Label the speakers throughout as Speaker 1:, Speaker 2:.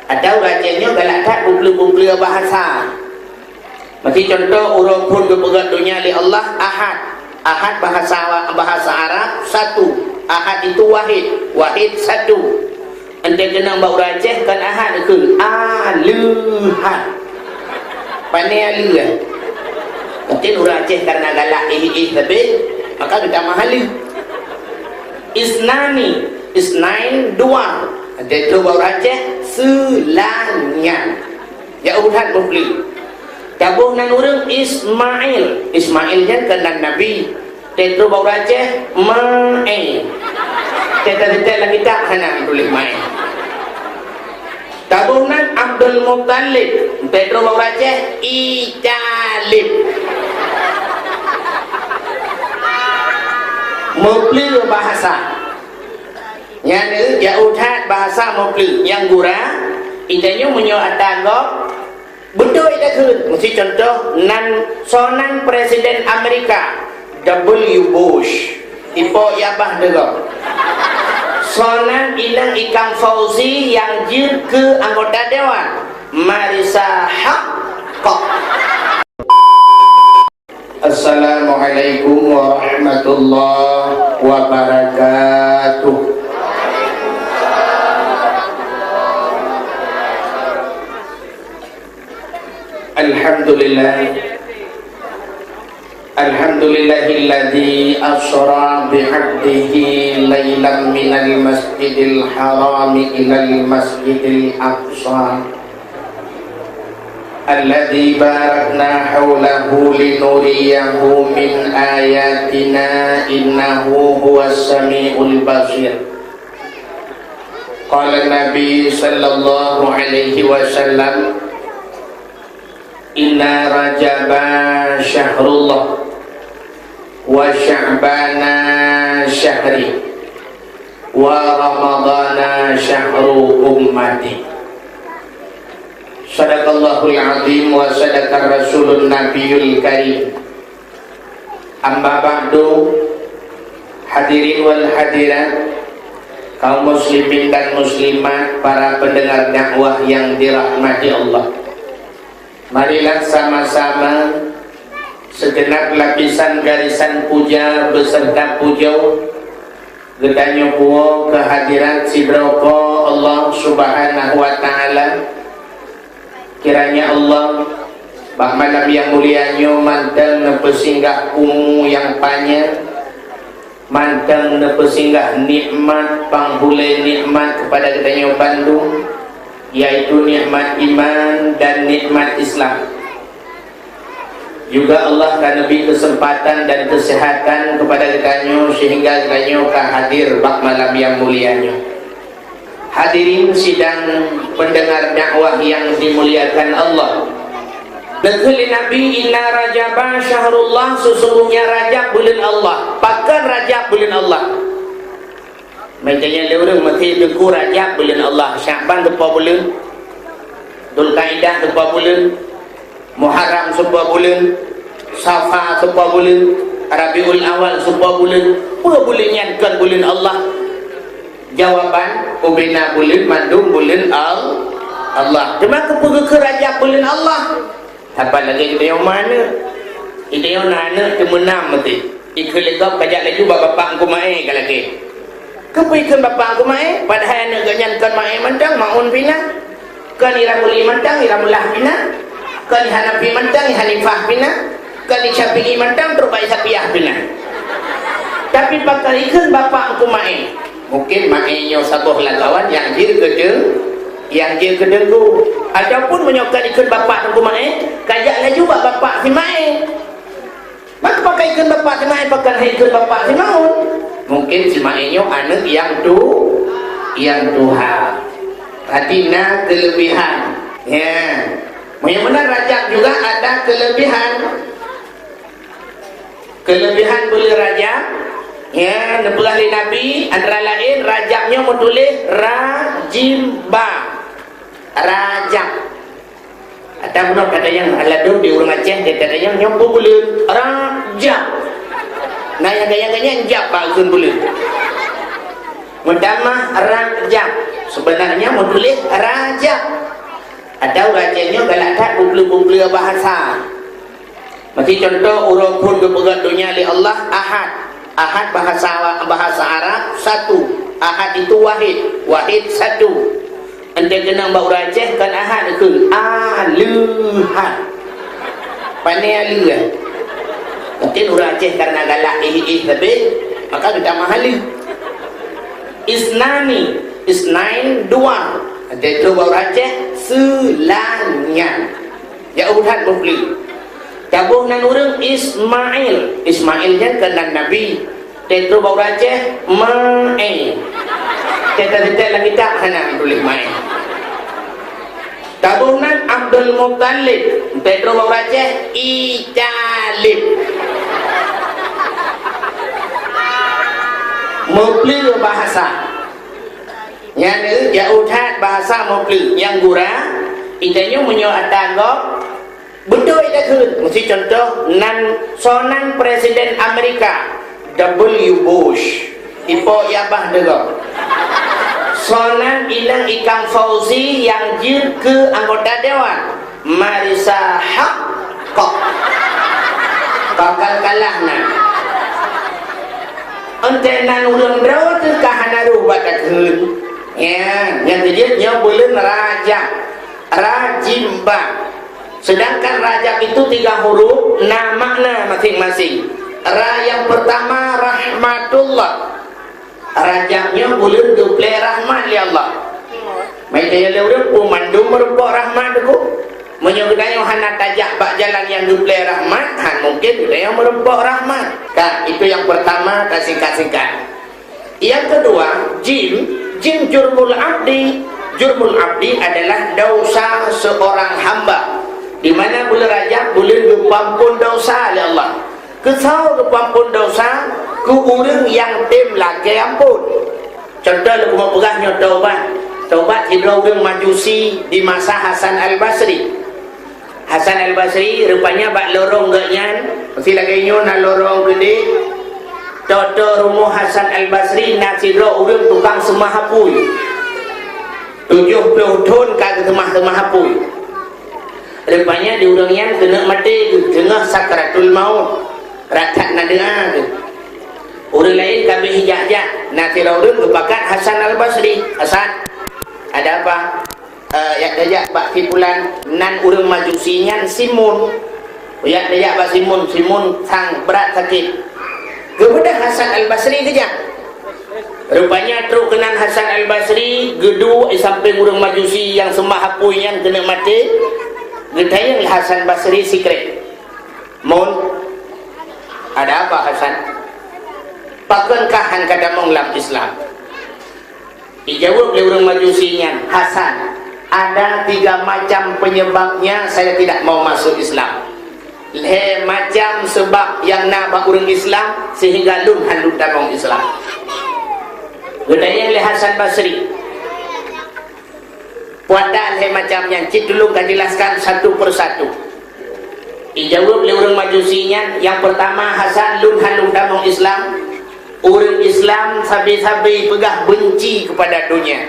Speaker 1: Atau rajinnya galak tak bukli-bukli bahasa. Macam contoh urut pun kepegat dunia li Allah ahad. Ahad bahasa Arab satu. Ahad itu wahid. Wahid satu. Anda kena bau rajih kan ahad ke aluhad. Pandai alu kan. Mungkin rajih karena galak tapi maka kita mahali. Isnani. Isnain dua. Dia bau rajih selanya. Ya urutan bukli. Tabuh nan urang Ismail. Ismail kan kena Nabi. Dia bau rajih ma'e. Kita lagi tak hana boleh main. Tabuh nan Abdul Muttalib. Dia bau rajih Italib. Mukli bahasa. Yang ya utat bahasa mukli yang gura itanya menyoatan kok betul itu kun mesti contoh nan sonan presiden Amerika W Bush ipo yabah dego sonan ilang Ikang Fauzi yang jir ke anggota dewan Marisa Haqqo. Assalamualaikum warahmatullahi wabarakatuh. Alhamdulillahilladzi asra bi'abdihi laylan minal masjidil harami ilal masjidil aqsa alladzi barakna hawlahu linuriyahu min ayatina innahu huwas sami'ul basir. Qala Nabi sallallahu alaihi wasallam inna rajaba syahrullah wa sya'bana syahri wa ramadana syahru ummati. Sadaqallahul azim wa sadaqar rasulun nabiyul karim. Amma ba'du, hadirin wal hadirat, kaum muslimin dan muslimat, para pendengar dakwah yang dirahmati Allah. Marilah sama-sama segenap lapisan garisan puja beserta pujau gedanyo puo kehadiran sibroko Allah subhanahu wa ta'ala. Kiranya Allah bak malam yang mulianyo manteng nepesinggah umumu yang panjang, manteng nepesinggah nikmat panghule nikmat kepada gedanyo Bandung, yaitu nikmat iman dan nikmat Islam. Juga Allah akan lebih kesempatan dan kesehatan kepada kita sehingga kita hadir bak malam yang mulianya. Hadirin sidang pendengar dakwah yang dimuliakan Allah. Betul Nabi inna rajaba syahrullah, sesungguhnya Rajab bulan Allah. Pakan Rajab bulan Allah. Macamnya lewat mati deku Rajab bulan Allah, Syaban sebuah bulan, Dzulqa'dah sebuah bulan, Muharram sebuah bulan, Safar sebuah bulan, Rabiul Awal sebuah bulan. Apa bulannya kan bulan Allah? Jawaban ubina bulan mandum bulan Allah. Cuma ke Rajab bulan Allah. Apa lagi kita yang mana? Kita yang nana temenam mati. Ikut legap kajak lagi bapak aku mai kalagi. Kepikan bapak aku mai, padahal anak ganyankan mai mentang, maun pina. Kan iramuli mentang, iramulah pina. Kan Hanafi mentang, Hanifah pina. Kan Syafi'i mentang, terbaik Syafi'ah pina. Tapi bakal ikan bapak aku mai. Mungkin mainnya sabuh lagawan yang jir kedengku. Ataupun menyokan ikan bapak aku mai, kajaklah juga bapak si mai. Maka pakai ikan bapak si mai, pakai ikan bapak si maun. Mungkin si mainnya anak yang Tuhan. Hatina kelebihan. Ya. Benar Rajab juga ada kelebihan. Kelebihan boleh Rajab. Ya, nepelali Nabi antara lain Rajabnya menulis Rajimba. Rajab. Ada benar kata yang aladu di urang Aceh, dia kata yang nyampu bulan Rajab. Nah yang gaya-gaya jab bagun bulan. Mendamah Rajab. Sebenarnya mau tulis raja atau rajanya galak tak bukli-bukli bahasa. Macam contoh urang pun kepegat dunia li Allah ahad. Ahad bahasa Arab satu. Ahad itu wahid. Wahid satu. Anda kena bau rajah kan ahad ke aluhad. Pandai alu kan. Mungkin rajah karena galak tapi maka kita mahali. Isnani. Isnain dua. Ada tu bau rajah selanya. Ya udah bukli. Tabuh nan urang Ismail. Ismailnya kena Nabi. Tetru bau rajah Ma'e. Kita lagi tak hana boleh main. Tabuh nan Abdul Muttalib. Tetru bau rajah Italib. Mupli bahasa. Yang ya udah bahasa mupli. Yang gura itanya menyo atagok betul itu kun. Mesti contoh sonan Presiden Amerika W. Bush. Ipo yabah dego. Sonan ilang Ikang Fauzi yang jir ke anggota dewan. Marisa Haqqo. Bakal kalah nan. Ente nan urang draw tu kahanaru bakat kun. Ya, yang dia boleh raja. Rajimba. Sedangkan raja itu 3 huruf, makna masing-masing. Ra yang pertama rahmatullah. Rajanya boleh duple rahmat ya Allah. Mai dia leureuk pemandum merupa rahmat tu. Menyogdayo hana tajak bak jalan yang duple rahmat, mungkin dia merupa rahmat. Kan itu yang pertama singkat-singkat. Yang kedua, jim jurmul abdi. Jurmul abdi adalah dosa seorang hamba. Di mana boleh raja boleh dipampun dosa oleh Allah. Kesal dipampun dosa ke orang yang tim lagi ampun. Contoh lu mau pegahnya taubat hidro orang Majusi di masa Hasan Al-Basri. Hasan Al-Basri rupanya bak lorong ganyan, mesti lagi nyon lorong gede. Toto rumah Hasan Al-Basri nak hidro orang tukang semahapui. 70 tahun kagak semahapui. Rupanya di orang yang kena mati tengah sakratul maut rakat nak dengar tu orang lain kami hijak-hijak nanti orang kepakat Hasan Al-Basri. Hasan ada apa? Yak dajak bak tipulan nan orang Majusinya Simun. Yak dajak bak Simun sang berat sakit kepada Hasan Al-Basri kejap. Rupanya teruk kenan Hasan Al-Basri gedu sampai orang Majusi yang sembah hapuinya kena mati. Gedayang Hasan Basri secret. Mun ada apa Hasan? Pakankah han kada menglam Islam? Dijawab oleh orang Majusinya, Hasan, ada 3 macam penyebabnya saya tidak mau masuk Islam. Macam sebab yang nak orang Islam sehingga lum handuk damong Islam. Gedayang Hasan Basri. Puatan macam yang cik dulu kan jelaskan satu persatu. Dijawab oleh orang Majusinya. Yang pertama, Hasan lun damong Islam. Orang Islam sabi-sabi pegah benci kepada dunia.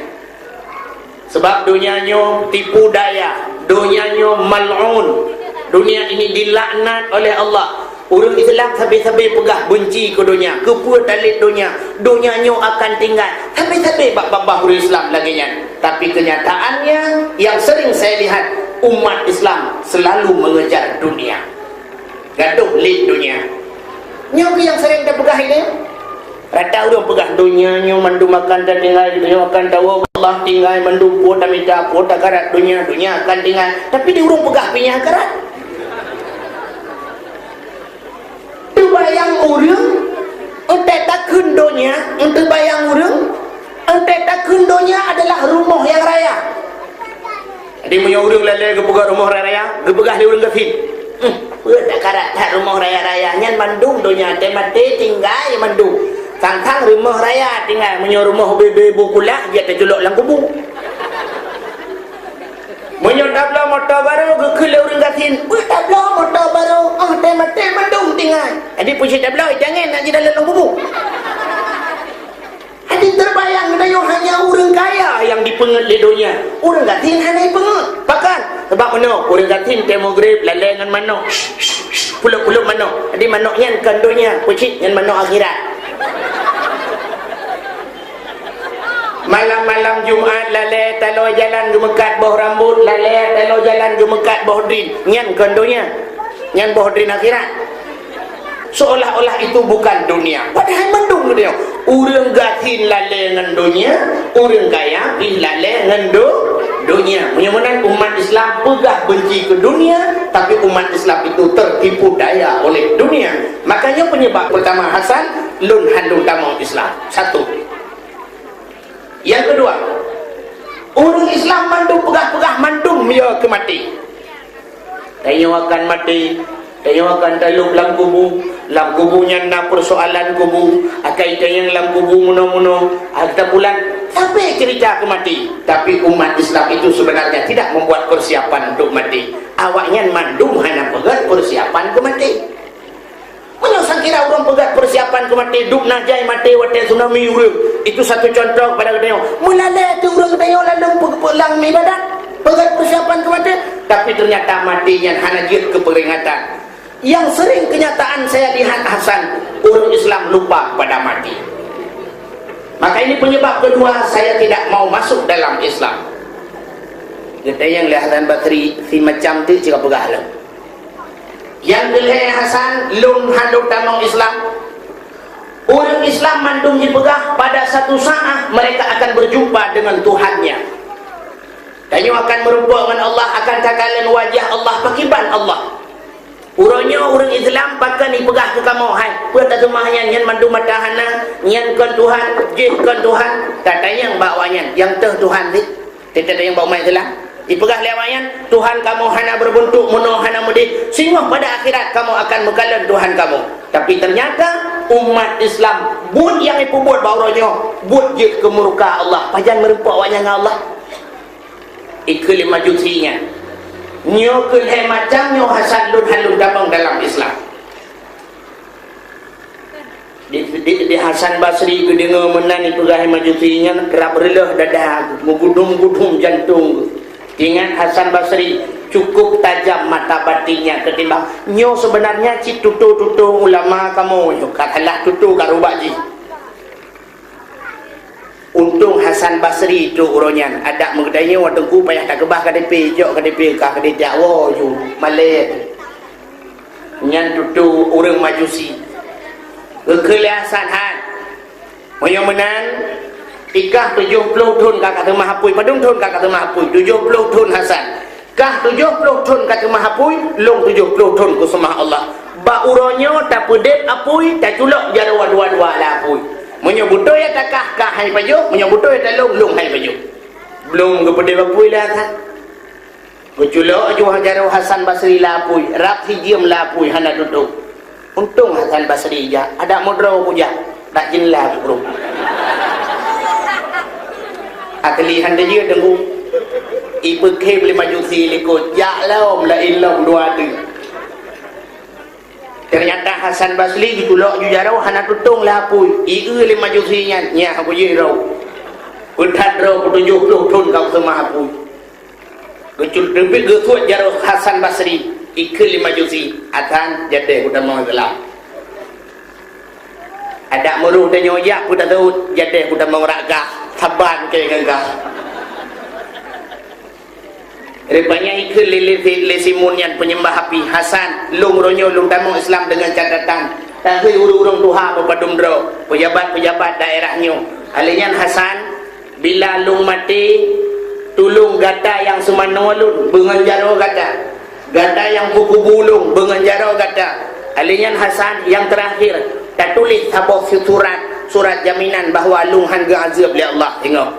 Speaker 1: Sebab dunianya tipu daya, dunianya mal'un. Dunia ini dilaknat oleh Allah. Orang Islam sabi-sabi pegah benci ke dunia, kepuat dalit dunia. Dunianya akan tinggal. Sabi-sabi bak-bak orang Islam lagi nya. Tapi kenyataannya yang sering saya lihat, umat Islam selalu mengejar dunia. Gaduh lid dunia. Nyoki yang sering dia pegah ini. Rata orang pegah dunianya, mandu makan dan tinggal, dunia akan tahu Allah tinggal, mandu pota minta pota karat dunia akan tinggal. Tapi dia orang pegah punya karat. Bayang orang entek takun dunia, untuk bayang orang entek takun dunia adalah rumah yang raya. Jadi punya orang lalai kepegah rumah raya, kepegah dia orang kafir. Tak karat tak rumah raya-rayanya mandung dunia temate tinggal yang mandung. Tang-tang rumah raya tinggal punya rumah bebe bukulah dia terjuluk dalam kubur. Menyodablah motor baru gekul orang gatin. Tablah motor baru. Temate mandung tinggal. Jadi puji tablah jangan nak jadi dalam kubur. Jadi terbayang tayo hanya orang kaya yang dipengut di dunia. Orang gatin hanya dipengut. Bahkan sebab mana? Orang gatin temu grip lalai dengan manok. Puluk-puluk manok. Jadi manoknya kan dunia, pucit dengan manok akhirat. Malam-malam Jumaat lalai talo jalan gemekat bawah rambut, lalai talo jalan gemekat bawah drin. Nyan kan dunia. Nyan bawah drin akhirat. Seolah-olah itu bukan dunia, padahal mendung dia. Orang gatin lalai dengan dunia, orang kaya lalai dengan dunia. Mudah-mudahan umat Islam pegah benci ke dunia, tapi umat Islam itu tertipu daya oleh dunia. Makanya penyebab pertama Hasan lun handung tamang Islam. Satu. Yang kedua, orang Islam mandung pegah-pegah mandung dia ke mati. Tanya akan mati. Tanya akan dalam lam kubunya na persoalan kubu, akai tanya lam kubu muno-muno, ada bulan sampai cerita ke mati. Tapi umat Islam itu sebenarnya tidak membuat persiapan untuk mati. Awaknya mandung hanya pegat persiapan ke mati. Mana kira orang pegat persiapan ke mati, duk najai mati wate tsunami urang. Itu satu contoh pada kita. Mulanya tu orang kita lalu pulang ibadat, pegat persiapan ke mati, tapi ternyata matinya hanya jid keperingatan. Yang sering kenyataan saya lihat Hasan, orang Islam lupa pada mati. Maka ini penyebab kedua saya tidak mau masuk dalam Islam. Kita yang lihat Hasan Basri si macam tu jika pegah lah. Yang dilihat Hasan lun handuk tamang Islam. Orang Islam mandung dipegah, pada satu saat mereka akan berjumpa dengan Tuhannya. Tanya akan merupa dengan Allah, akan kakalan wajah Allah, pakiban Allah. Urangnya orang Islam pakai ni pegah ke kamu, hai puata semahnya nyan mandu matahana, nyan kan Tuhan, jih kan Tuhan. Tak tanya yang bawanya, yang teh Tuhan ni. Tidak ada yang bawa mai Islam. Dipegah lewayan, Tuhan kamu hana berbentuk mono hana mudi. Sehingga pada akhirat kamu akan mekalan Tuhan kamu. Tapi ternyata umat Islam buat yang ipu buat bawanya, buat jih kemurka Allah. Pajan merupa awaknya dengan Allah. Ikut lima jutsinya. Nyo kelih macam nyo Hasan lun halun damang dalam Islam. Di Hasan Basri ke dengar menani pegah majusinya kerap relah dadah, menggudung-gudung jantung. Ingat Hasan Basri cukup tajam mata batinnya ketimbang nyo sebenarnya cik tutu-tutu ulama kamu katalah tutu karubaji. Untung Hasan Basri itu urunyan ada mengadanya wadengku payah tak kebah KDP jok KDP kah KDP Jawa ju Malay nyan tutu orang majusi kekeliasan han moyo menan ikah 70 tahun kakak tu mahapui padung tahun kakak tu mahapui 70 tahun Hasan kah 70 tahun kakak mahapui long 70 tahun ku semah Allah ba uronyo tak pedet apui tak culok jarawa dua-dua lah apui menyebuto ya takah kah hai pajuk menyebuto ya lung hai pajuk belum kepada bapui lah kan keculok aju hajarau Hasan Basri lapui rak hijim lapui hana duduk untung Hasan Basri ja ada modro puja tak jinlah bro aklihan dia tenggu ibu ke boleh maju si likut ya laum la illam dua tu. Ternyata Hasan Basri ditulak jujarau hana tutung lapui iu lima jusinya nya aku jirau utat rau 70 tahun kau semua aku kecul lebih gesuat jarau Hasan Basri ikut lima jusi akan jadi udah mau gelap ada meruh dan nyoyak udah tahu jadi udah mau rakah saban ke gagah rupanya ikut lesimunian penyembah api Hasan lung ronyo lung tamu Islam dengan catatan tak urung-urung Tuhan berpadumdro pejabat-pejabat daerahnya alinya Hasan bila lung mati tulung gata yang semana lun benganjaro gata yang buku bulung benganjaro gata alinya Hasan yang terakhir tak tulis sabah surat jaminan bahawa lung hangga azab oleh Allah tengok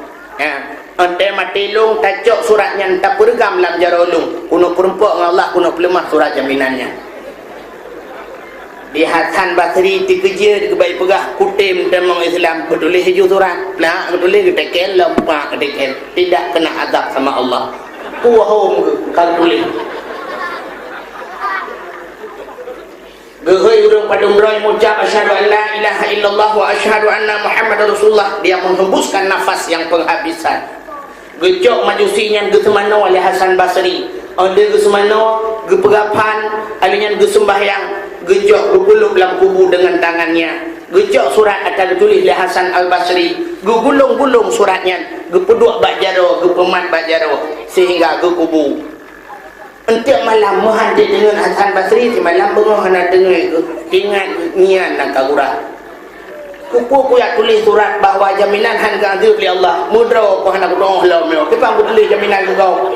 Speaker 1: ya ante mati lung tacok suratnya tak pergam dalam jaro lung kuno perempuan dengan Allah kuno pelemah surat jaminannya di Hasan Basri dikejar kebaik pegah kutim damang Islam betulis hijau surat nak betulis ketekel lempak ketekel tidak kena azab sama Allah kuahum kalau tulis Gehoi urang padumroi mengucap asyhadu an la ilaha illallah wa asyhadu anna Muhammadar Rasulullah, dia menghembuskan nafas yang penghabisan. Gecok majusinya gesemano oleh Hasan Basri. Onda gesemano gepegapan alinya gesembahyang, gejok gugulung dalam kubu dengan tangannya. Gejok surat akan ditulis oleh Hasan Al-Basri, gugulung-gulung suratnya, gepeduk bak jaro, gepemat bak jaro sehingga ke kubu. Untuk malam menghadir dengan Hasan Basri, si malam bengah nak dengar ingat nian nak kagura. Kupu ya tulis surat bahawa jaminan han gadir oleh Allah. Mudra ko han doh law meo. Kita aku tulis jaminan ku kau.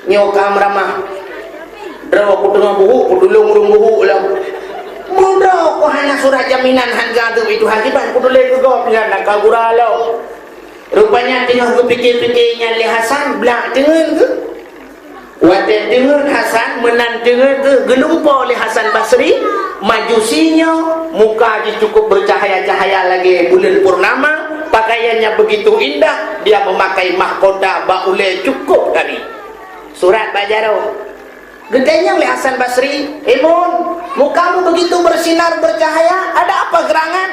Speaker 1: Nyo kam ramah. Draw ko tengah buhu, ko dulung urung buhu law. Mudra ko han surat jaminan han gadir itu hakiban ku tulis ku kau dengan nak kagura law. Rupanya tengah berfikir-fikirnya Le Hasan belak dengan ke. Wadah dengar Hasan menan dengar ke gelumpa oleh Hasan Basri, majusinya muka dia cukup bercahaya-cahaya lagi bulan purnama, pakaiannya begitu indah, dia memakai mahkota baule cukup kali surat bajaro. Gedenya oleh Hasan Basri, "Emun, mukamu begitu bersinar bercahaya, ada apa gerangan?"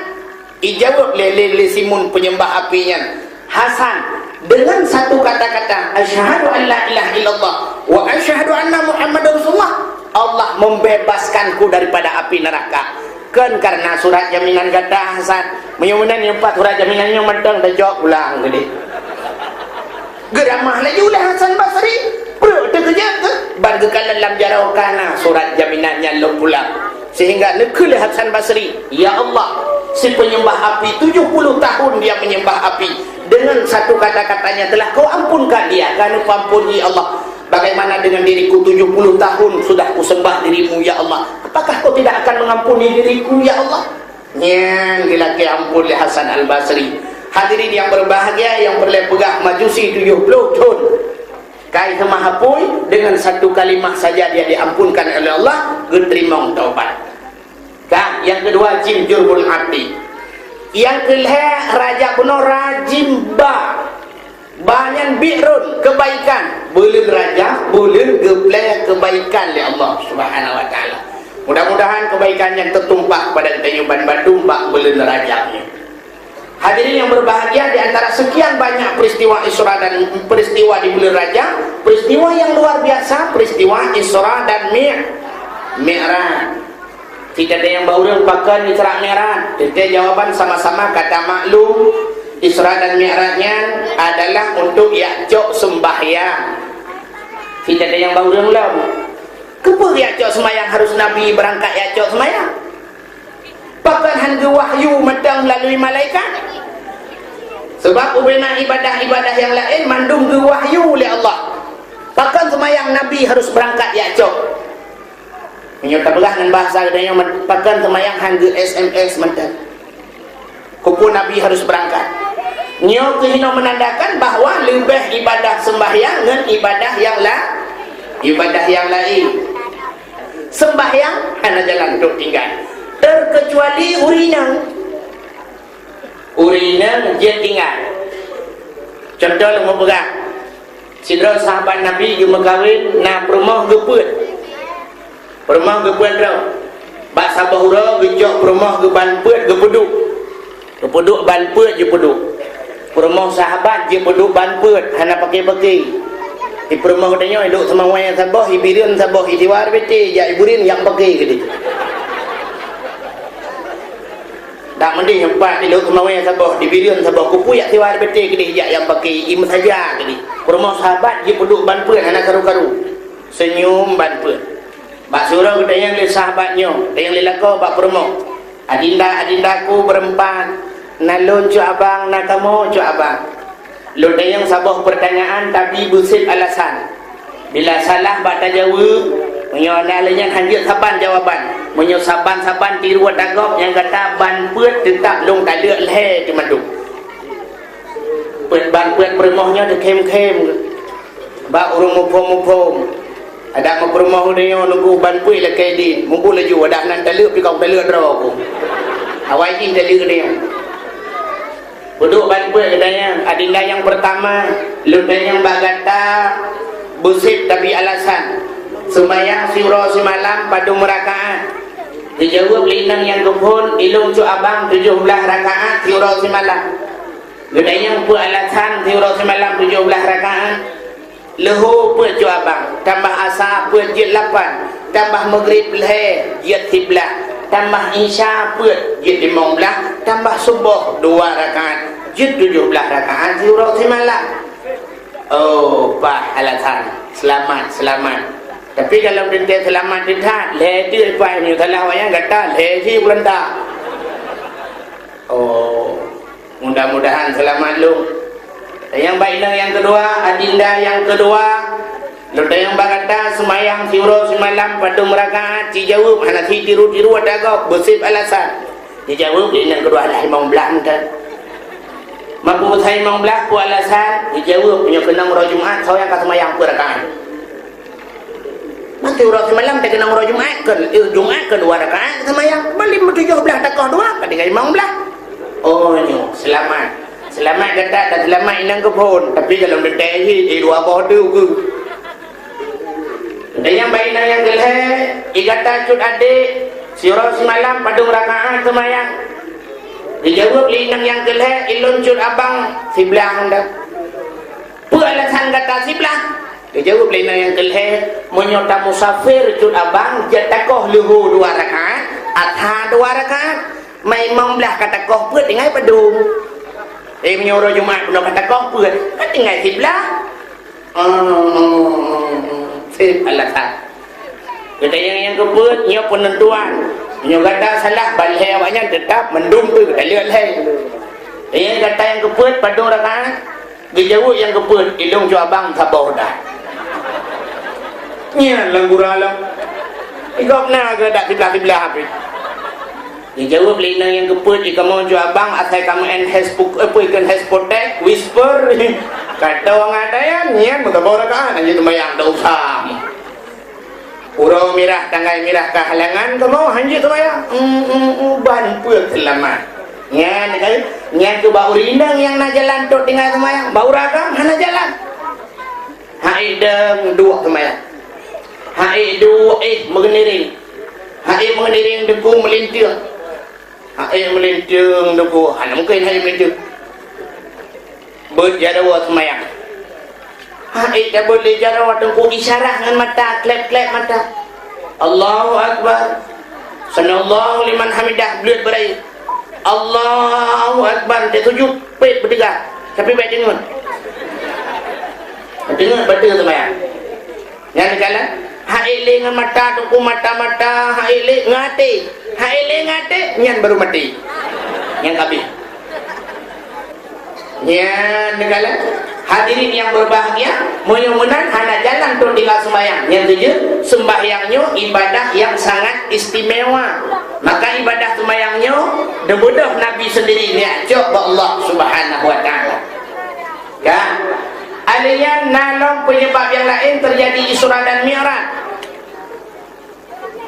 Speaker 1: Ijawab lele Simun penyembah apinya, "Hasan, dengan satu kata-kata asyhadu an la ilaha illallah wa asyhadu anna Muhammadar Rasulullah, Allah membebaskanku daripada api neraka." Kan karena surat jaminan kata Hasan, menyunan yang empat surat jaminannya mentang dah jawab ulang gede. Geramah lagi oleh Hasan Basri. Bro, terkejut ke? Barga dalam jarau kana surat jaminannya lo pulang. Sehingga nekul Hasan Basri, "Ya Allah, si penyembah api 70 tahun dia menyembah api. Dengan satu kata-katanya telah kau ampunkan dia, karena kau ampuni Allah. Bagaimana dengan diriku 70 tahun sudah kusembah dirimu ya Allah, apakah kau tidak akan mengampuni diriku ya Allah?" Yang dilaki ampun oleh Hasan Al-Basri. Hadirin yang berbahagia, yang boleh pegang majusi 70 tahun kai semahapui, dengan satu kalimah saja dia diampunkan oleh Allah, diterima taubat. Yang kedua jim jurbul abdi. Yang kelih raja benar rajim banyak birun kebaikan, bulan raja bulan gebleh kebaikan oleh Allah Subhanahu wa taala. Mudah-mudahan kebaikan yang tertumpah pada kita nyuban Bandung bak bulan rajanya. Hadirin yang berbahagia, di antara sekian banyak peristiwa Isra dan peristiwa di bulan Rajab, peristiwa yang luar biasa, peristiwa Isra dan Mi'raj. Tidak ada yang baru pakai Isra Mi'raj. Jadi jawaban sama-sama kata maklum, Isra dan Mi'rajnya adalah untuk yakcok sembahyang. Tidak ada yang baru yang lalu. Kenapa yakcok sembahyang harus Nabi berangkat yakcok sembahyang? Bahkan hangga wahyu matang melalui malaikat. Sebab ubena ibadah-ibadah yang lain mandung ke wahyu oleh Allah. Bahkan semayang Nabi harus berangkat yakcok. Menyerta belah dengan bahasa gedanya, bahkan semayang hangga SMS matang. Kumpul Nabi harus berangkat. Nyo kehino menandakan bahawa lebih ibadah sembahyang dengan ibadah yang lain. Sembahyang hanya jalan untuk tinggal. Terkecuali urina dia tinggal. Contoh lu mau pegang sidra sahabat Nabi dia berkahwin na perumah geput tau bak sabahura gejok perumah ge banput gepeduk banput je peduk perumah sahabat je peduk banput hana pakai di perumah katanya hidup sama orang yang sabah ibirin sabah itiwar bete ya iburin yang pakai gede. Tak mending empat di laut kemauan sabah di bilion sabah kupu yak tiwar bete gede yang pakai im saja gede. Rumah sahabat dia peduk banpun anak karu-karu. Senyum banpun. Bak surau kita yang le sahabatnya, yang le lako bak permo. Adindaku berempat. Nalun cu abang, nak kamu cu abang. Lu yang sabah pertanyaan tapi busit alasan. Bila salah bak tajawab, menyonalnya hanjut saban jawaban. Menyo saban-saban tiru dagok yang kata ban puet tetap long tak lek leh di manduk. Ban puet permohnya de kem-kem. Ba urung mupom. Ada mau permoh dia nunggu ban puet le kedin. Mumpu laju dah nan tak lek pi kau tak lek dro aku. Awai jin tak lek dia. Duduk ban puet katanya, adinda yang pertama, lu yang bagata busip tapi alasan. sembahyang syura semalam pada rakaat. Dijawab linang yang kepun ilung cu abang 17 rakaat syura semalam. Gedayang pu alasan syura semalam 17 rakaat. Lehu pu cu abang tambah asar pu jid 8, tambah maghrib leh jid 11, tambah isya pu jid 15, tambah subuh 2 rakaat jid 17 rakaat syura semalam. Oh, pak alasan selamat. Tapi kalau dia selamat dia leh pai ni salah wayang kata leh si belanda. Oh, mudah-mudahan selamat lu. Yang baiknya yang kedua, adinda yang kedua, lu yang berkata semayang syura semalam pada rakaat dijawab hana tiru-tiru ada kau bersih alasan. Dijawab yang kedua lah 15 kan. Mampu saya 15 pu alasan dijawab punya kena murah Jumaat saya kata semayang pu rakaat. Nanti urang semalam tak kena murah Jumaat kan Jumaat kan 2 rakaat semayang balik 17 takah 2 kan dengan 15. Oh nyo selamat kata dan selamat inang kepun tapi kalau detai 2 bodoh ke. Dan yang baik yang geleh ikata cut adik syura semalam pada rakaat semayang. Dijawab linang yang geleh ilun cut abang sebelah anda. Pu alasan kata sebelah. Dijawab linang yang geleh menyota musafir cut abang jatakoh luhu 2 rakaat atha 2 rakaat mai belah kata koh put dengan pedung. Menyuruh Jumaat pun kata koh put kan tinggal sebelah. Sip alasan. Kita yang keput nyo penentuan. Nyo kata salah balai awaknya tetap mendung tu kita lihat leh. Yang kata yang keput padung rakaat. Dijawab yang keput ilung cu abang sabar dah. Nya langguralam. Ikop na ke dak sebelah habis. Dijawab lina yang keput kamu cu abang asal kamu Facebook apa ikan hashtag whisper. Kata orang ada yang nyan sabar rakaat aja tumayang dak usah. Urau mirah tanggai mirah kehalangan kamu hanji tu ya ban puak selamat nyan tu bau rindang yang nak jalan tu tinggal semayang bau rakam hana jalan haideng 2 semayang haidu mengeniring deku melintir melintir deku hana mungkin hai melintir berjadawa semayang. Dah boleh jarak waktu isyarat dengan mata, klep-klep mata. Allahu Akbar. Sanallahu liman hamidah belut berai. Allahu Akbar. Dia tujuh pet bertiga. Tapi baik dengar. Dengar betul semayang. Yang jalan. Haile dengan mata, tunggu mata-mata. Haile ngate. Nyan baru mati. Yang habis. Nyan jalan. Hadirin yang berbahagia, mudah-mudahan hana jalan tu tinggal sembahyang. Yang tujuh, sembahyangnya ibadah yang sangat istimewa. Maka ibadah sembahyangnya debudah Nabi sendiri ni'ajak Allah Subhanahu wa taala. Ya. Alian nalong penyebab yang lain terjadi Isra dan Mi'raj.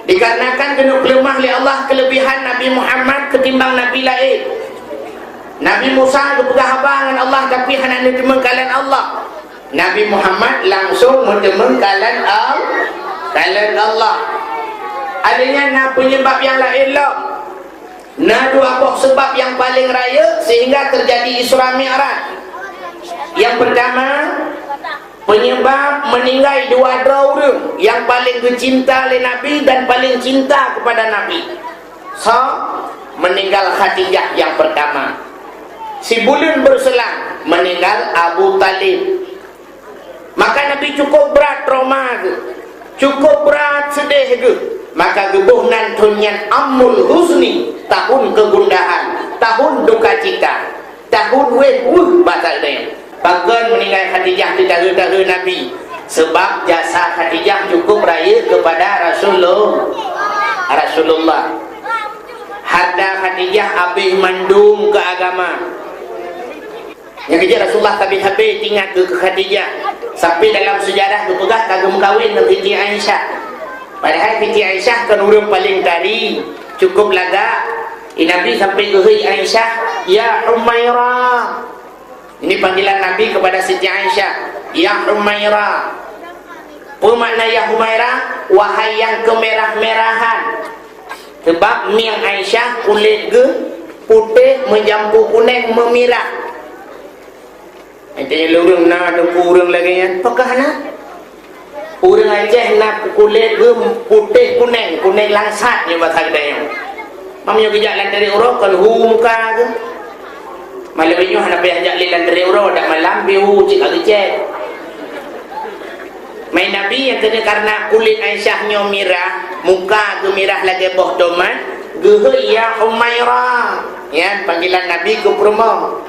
Speaker 1: Dikarenakan kena lemah oleh Allah kelebihan Nabi Muhammad ketimbang Nabi lain. Nabi Musa berpegang dengan Allah tapi hanya menerima kalan Allah. Nabi Muhammad langsung menerima kalan Allah. Adanya nak penyebab yang lain lah. Nah dua buah sebab yang paling raya sehingga terjadi Isra Mi'raj. Yang pertama, penyebab meninggal 2 orang yang paling dicinta oleh Nabi dan paling cinta kepada Nabi. So, meninggal Khadijah yang pertama. Si bulan berselang meninggal Abu Talib. Maka Nabi cukup berat trauma ke, cukup berat sedih ke. Maka gebuhnan tunyan amul huzni, tahun kegundahan, tahun duka cita, tahun bahasa dia. Bahkan meninggal Khadijah tidak ada Nabi. Sebab jasa Khadijah cukup raya kepada Rasulullah. Harta Khadijah habis mandum ke agama. Yang kerja Rasulullah habis tinggal ke Khadijah. Sampai dalam sejarah berpegang kagum kahwin dengan Siti Aisyah. Padahal Siti Aisyah kan orang paling tadi, cukup lagak. Nabi sampai ke Aisyah, ya Humairah. Ini panggilan Nabi kepada Siti Aisyah, ya Humairah. Pemakna ya Humairah, wahai yang kemerah-merahan. Sebab miang Aisyah kulit ge putih menjampu kuning memirah. Entahnya lurung nak ada kurang lagi ya. Apakah nak? Orang Aceh nak kulit ge putih kuning, kuning langsat ni bahasa dia. Mamnya kejak lantari urut kan hu muka ke. Malam ini nak pergi ajak lantari urut dak malam bihu cik Aceh. Mai Nabi yang kena karena kulit Aisyahnya mirah, muka ke mirah lagi boh doman, gehe ya Humairah. Ya, panggilan Nabi ke rumah.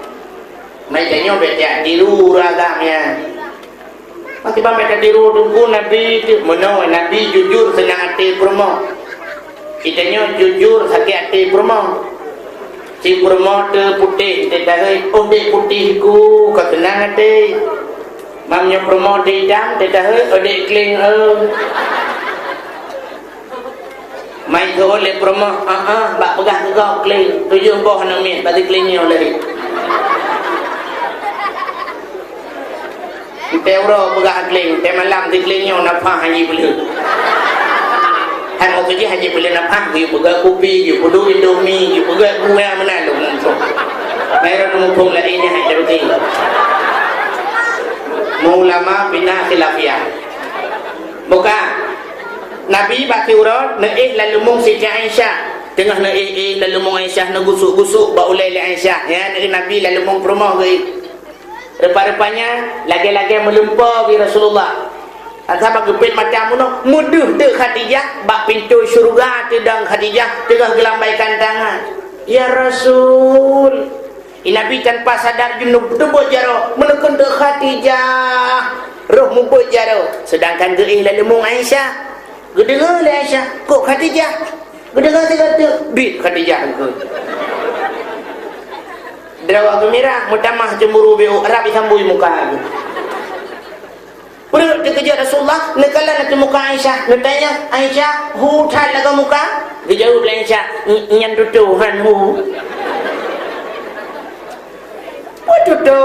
Speaker 1: Mai tanya beja diru ragamnya. Mati bang beta diru tunggu Nabi tu. Mana Nabi jujur senang hati rumah. Kitanya jujur sakit hati rumah. Si rumah tu putih, dia dah putih ku kau senang hati. Mamnya promo di dam, dia dah adik kling main tu oleh promo, bak pegah ke kau kling, tujuh boh namin, bagi klingnya oleh. Kita euro pegah kling, kita malam di klingnya nafah haji beli. Han mau kerja haji beli nafah, you pegah kopi, you pedu indomie, you pegah buah mana lu langsung. Mereka mumpung lagi ni haji beli. Ulama bina khilafiyah. Bukan Nabi baki urut naik lalu mung Siti Aisyah tengah naik lalu mung Aisyah nak gusuk-gusuk ba ulai Aisyah ya Nabi lalu mung rumah ke rupa-rupanya lagi-lagi melumpah bi Rasulullah. Asal gepit macam mana mudah dek Khadijah bak pintu syurga tedang Khadijah tengah gelambaikan tangan. Ya Rasul, Nabi tanpa sadar junub tebuk jaro menekan ke Khadijah roh mubuk jaro sedangkan geih lalu mung Aisyah gedengar le Aisyah kok Khadijah gedengar kata bit Khadijah ke derawa gemirah mutamah cemburu be Arab sambui muka perut dikejar Rasulullah nekala nak muka Aisyah netanya Aisyah hu thal laga muka dijawab le Aisyah nyan tutuhan hu Waduh tu,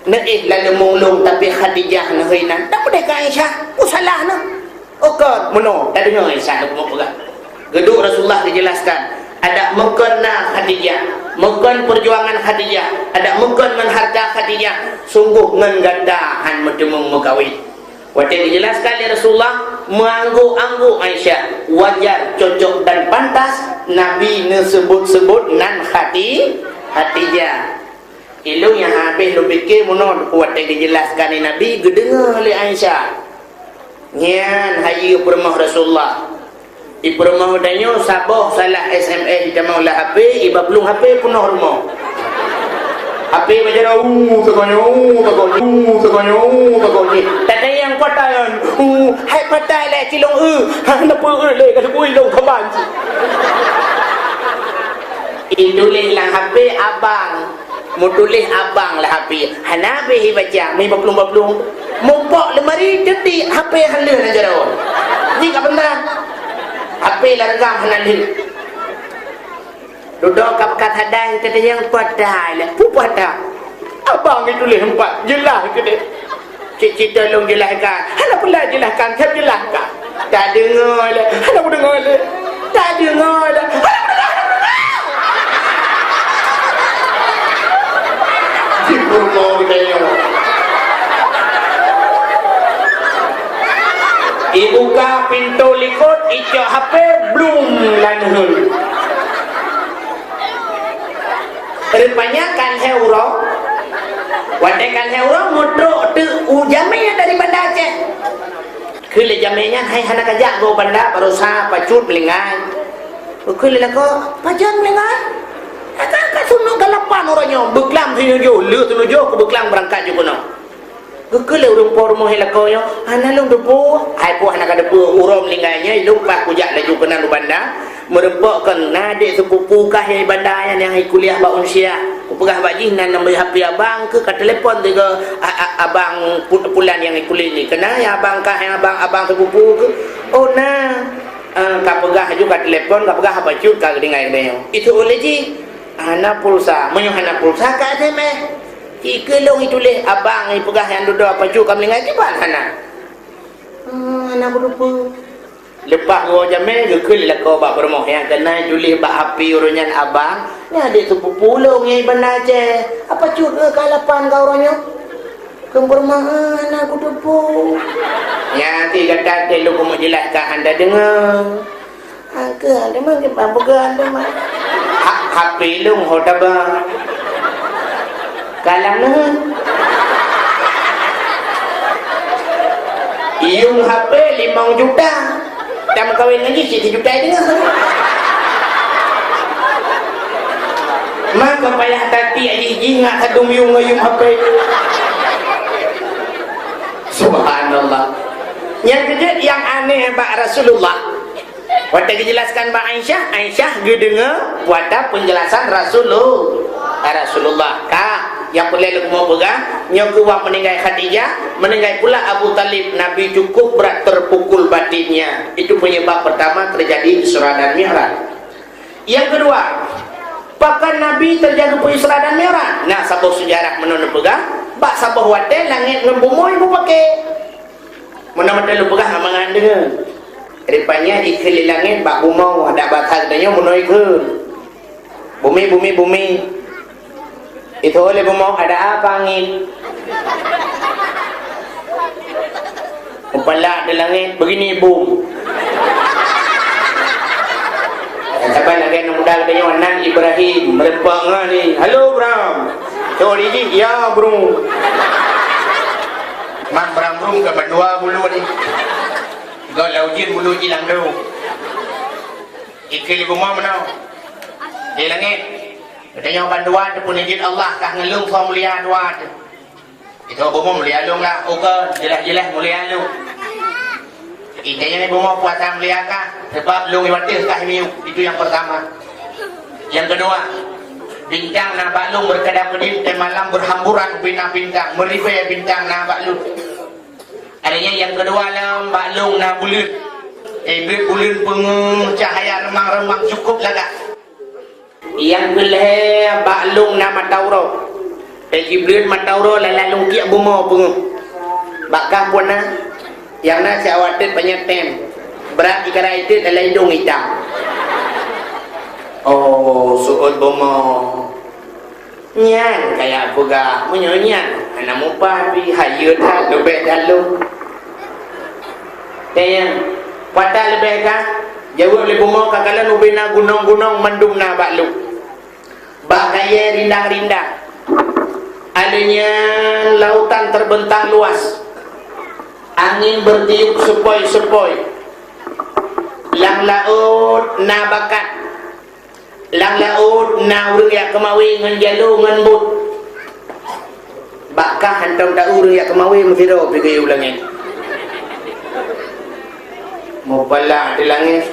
Speaker 1: naik lalu mulung tapi Khadijah nak hinan. Tak boleh ke Aisyah, oh salah nak. Oh kan, mana? Tak dengar Aisyah nak pegang. Geduk Rasulullah dijelaskan. Ada mukana Khadijah, mukan perjuangan Khadijah, ada mukan menharta Khadijah. Sungguh ngengandahan mentemung mukawin. Waktu dijelaskan oleh Rasulullah, mengangguk-angguk Aisyah, wajar, cocok dan pantas. Nabi sebut-sebut nan Khadijah. Ilmu yang habis lu fikir monon kuat yang dijelaskan ni Nabi gedengar oleh Aisyah. Nyan haji permah Rasulullah. Di permah danyo sabah salah SMS di mau lah HP, iba belum HP penuh rumah. HP macam sekonyo. Tak ada yang patayan. Hai patai le cilong napa le kada bui long kaban. Itulah lah HP abang. Mutulis abang lah HP Hanabi baca mi baplung-baplung mumpok lemari jadi HP halir nak jaro ni kat benda HP largam hanan duduk kat hadai kata yang padai lah pupah tak abang ni tulis empat jelas ke dia cik-cik tolong jelaskan hana pula jelaskan saya jelaskan tak dengar lah hana pun dengar lah tak dengar lah Ibuka pintu likut icok HP belum lanhul. Rupanya kan heuro. Wadai kan heuro mudro tu ujamnya dari Banda Aceh. Kele jamnya hai hana kajak go Banda barusa pacut melingai. Kele lako pajan melingai. Kakak sunuk galapan orangnya beklam tunujo le tunujo ke beklam berangkat juga no gekele urang pormo helako yo analung debu ai pu anak debu urom lingganya lupa kujak laju kena lu Banda merempokkan nade sepupu kah yang Banda yang hai kuliah ba unsia pegah baji nan nombor HP abang ke telefon ke abang pulan yang kuliah ni kena ya abang kah yang abang sepupu ke oh nah kah pegah juga telefon kah pegah apa cut kah dengan dia itu oleh ji anak pulsa, menyuhana pulsa kat SMS. Jika long itu leh abang ni pegah yang duduk apa cu kami ngai kibat hana. Anak lupa. Lepas gua jamil gekul lah kau bak bermoh yang kena julih bak api urunyan abang. Ni adik tu pulung yang benar je. Apa cut ke kalapan kau orangnya? Kembermahan aku lupa. Ya nanti kata lu mau jelaskan anda dengar. Ke anda mah ke apa anda mah? HP lu hoda bang. Kalangan. Iung HP 5 juta. Dah kawin lagi 7 juta dengar. Maka payah tati aji ngak kadung yung HP. Subhanallah. Yang kedua yang aneh Pak Rasulullah. Waktu dijelaskan Mbak Aisyah gedengar pada penjelasan Rasulullah. Yang boleh lu mau pegang, yang kedua meninggal Khadijah, meninggal pula Abu Talib. Nabi cukup berat terpukul batinnya. Itu penyebab pertama terjadi Isra dan Mi'raj. Yang kedua, bahkan Nabi terjadi Isra dan Mi'raj. Nah, sabah sejarah menurut pegang, bak sabah wadah langit ngebumoi bu pakai. Mana-mana lu pegang amangan dengar. Daripadanya ikeli langit bak bumau ada bakal tanya menoi ke. Bumi. Itu oleh bumau ada apa angin? Kepala di langit begini bum. Sampai lagi yang muda katanya Wanan Ibrahim merepang ni. Halo Bram. Tuh ini ya bro. Mak Bram ke berdua bulu ni. Kau laujin bulu hilang dulu. Ikil bumau mana? Di langit. Katanya banduan tu pun izin Allah kah ngelung kau mulia dua tu. Itu bumau mulia lung lah. Oke jelas-jelas mulia lung. Intinya ni bumau puasa mulia kah? Sebab lung iwatis kah ini. Itu yang pertama. Yang kedua, bintang na baklung berkedap-kedip dan malam berhamburan bintang-bintang. Meribai bintang na baklung. Adanya yang kedua lah baklung na bulan. Bulan pengung cahaya remang-remang cukup lah tak? Yang boleh baklung na matauro. Jibril matauro lalalung kiak bumau pengung. Bakah pun na. Yang na si awatit penyetem. Berat ikara itu dalam hidung hitam. Oh, suut bumau. Nyan kayak aku gak menyanyian. Anak mupa pi hayat tak lebih dalu. Tanya, pada lebih kah? Jawab lebih bumau kakalan ubina gunung-gunung mendung na baklung. Bak kaya rindang-rindang. Adanya lautan terbentang luas. Angin bertiup sepoi-sepoi. Lang laut na bakat. Lang laut na urang yak kemawi ngan jalu ngan but. Bakah hantam tak urang yak kemawi mesti pergi ulangnya. Mau bala di langit.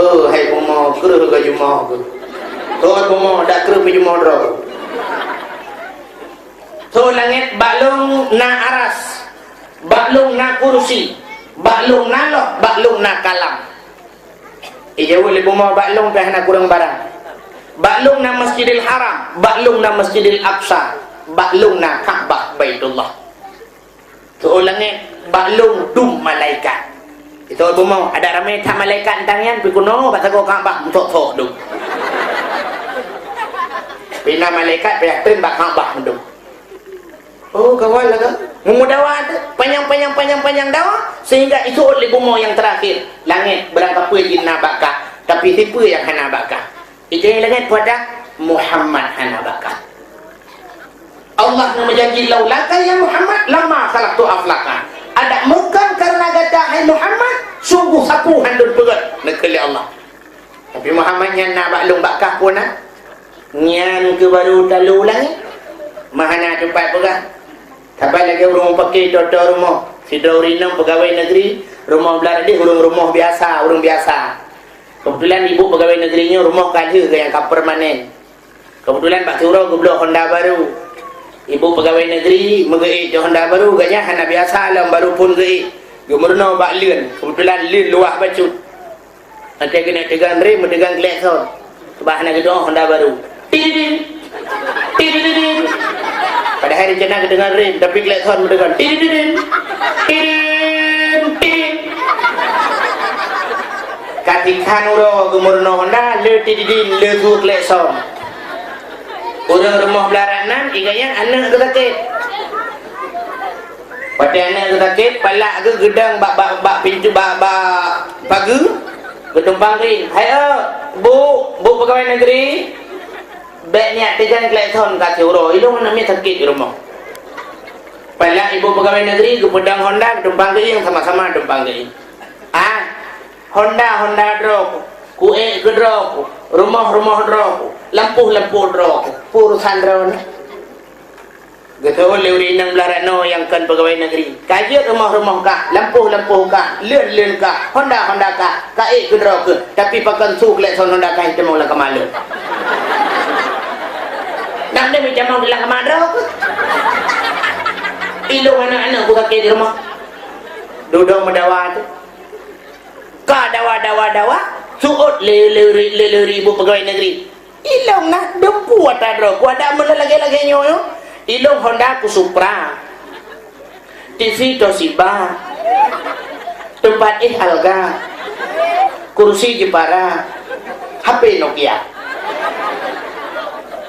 Speaker 1: Hai bomo kereh ke jumaah ke. Tuan bomo dak kereh pergi jumaah ro. So langit baklung na aras. Baklung na kursi. Baklung na loh, baklung na kalam. Jauh lebih mau baklung ke nak kurang barang. Baklung na Masjidil Haram, baklung na Masjidil Aqsa, baklung na Ka'bah Baitullah. Tu langit baklung dum malaikat. Itu ibu mau ada ramai tak malaikat tangan pi kuno bak tago Ka'bah tok-tok dum. Bina malaikat prihatin bak Ka'bah dum. Oh kawan lah kan? Memudawa panjang dawa sehingga itu oleh bumau yang terakhir. Langit berangkat jin nabakah, tapi tipe yang hana bakah. Itu yang langit pada Muhammad hana bakah. Allah menjanji laulaka ya Muhammad lama khalaqtu aflaka. Ada bukan karena kata hai Muhammad sungguh sapu handul pegat nekeli Allah. Tapi Muhammad yang nabak lung bakah pun nyan ke baru talu langit. Mahana tempat pegang. Sampai lagi orang pakai doktor rumah. Si Daurinam pegawai negeri, rumah belah dia rumah biasa, orang biasa. Kebetulan ibu pegawai negerinya rumah kada ke yang permanen. Kebetulan Pak Turo geblok Honda baru. Ibu pegawai negeri mengait Honda baru, gaknya hana biasa lah baru pun gait. Gemerno bak lien. Kebetulan lien luah bacut. Nanti kena tegang rem, tegang klakson. Sebab hana gedong Honda baru. Tidin. Tidin. Pada hari jenah kedengar rem, tapi klakson mendengar tidin. Tidin. Katikan uro gumurno Honda le tididin le tu klekson. Orang rumah belaranan igayang anak ketakit. Pada anak ketakit palak ke gedang bak pintu bak pagu ketumpang ring. Hai bu pegawai negeri. Bek niat tejan klekson kata uro. Ilung namanya sakit di rumah. Palak ibu pegawai negeri ke pedang Honda ketumpang ring sama-sama tumpang ring. Honda drop, kue ke drop, rumah drop, lampu drop, urusan drone. Gitu oleh urinang belarano yang kan pegawai negeri. Kaji rumah kah, lampu kah, luen kah, Honda kah, ke drop ke. Tapi pakai suk lekson Honda kah itu mula kemalu. Nak dia macam mau bilang kemana drop? Ilung anak-anak buka di rumah. Duduk mendawa tu. Dawa suut le ribu pegawai negeri ilong nak dempu atadro ku ada mula lagi nyoyo ilong Honda ku Supra TV Toshiba tempat Alga kursi Jepara HP Nokia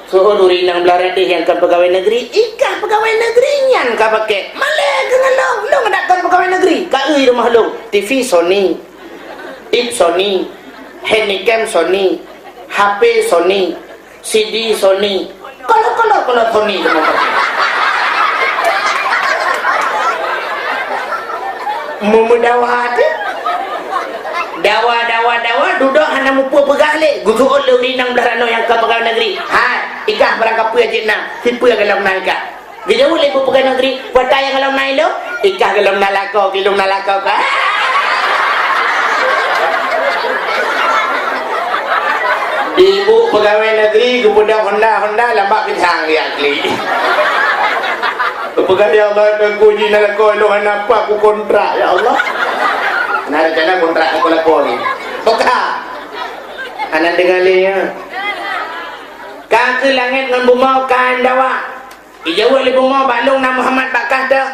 Speaker 1: suut urinang belarati yang kan pegawai negeri ikah pegawai negeri nyan ka pakai malay dengan lo nak kan pegawai negeri ka rumah lo TV Sony Sony, Handycam Sony, HP Sony, CD Sony. Kalau Sony memudawat dawa duduk hana mupu pegale gugur le urinang belarano yang ke pegawai negeri ikah berangkat puya jina tipu galam naika gejau le pegawai negeri wata yang galam nailo ikah galam nalako ka ibu pegawai negeri kepada Honda lambat bintang lihat li. Pegawai Allah aku jina lako lo apa aku kontrak ya Allah. Nak rencana kontrak aku lako ni. Toka. Anak dengar li ya. Kaki langit dengan bumau kan dawa. Ijau le bumau balung nama Muhammad bakah dah.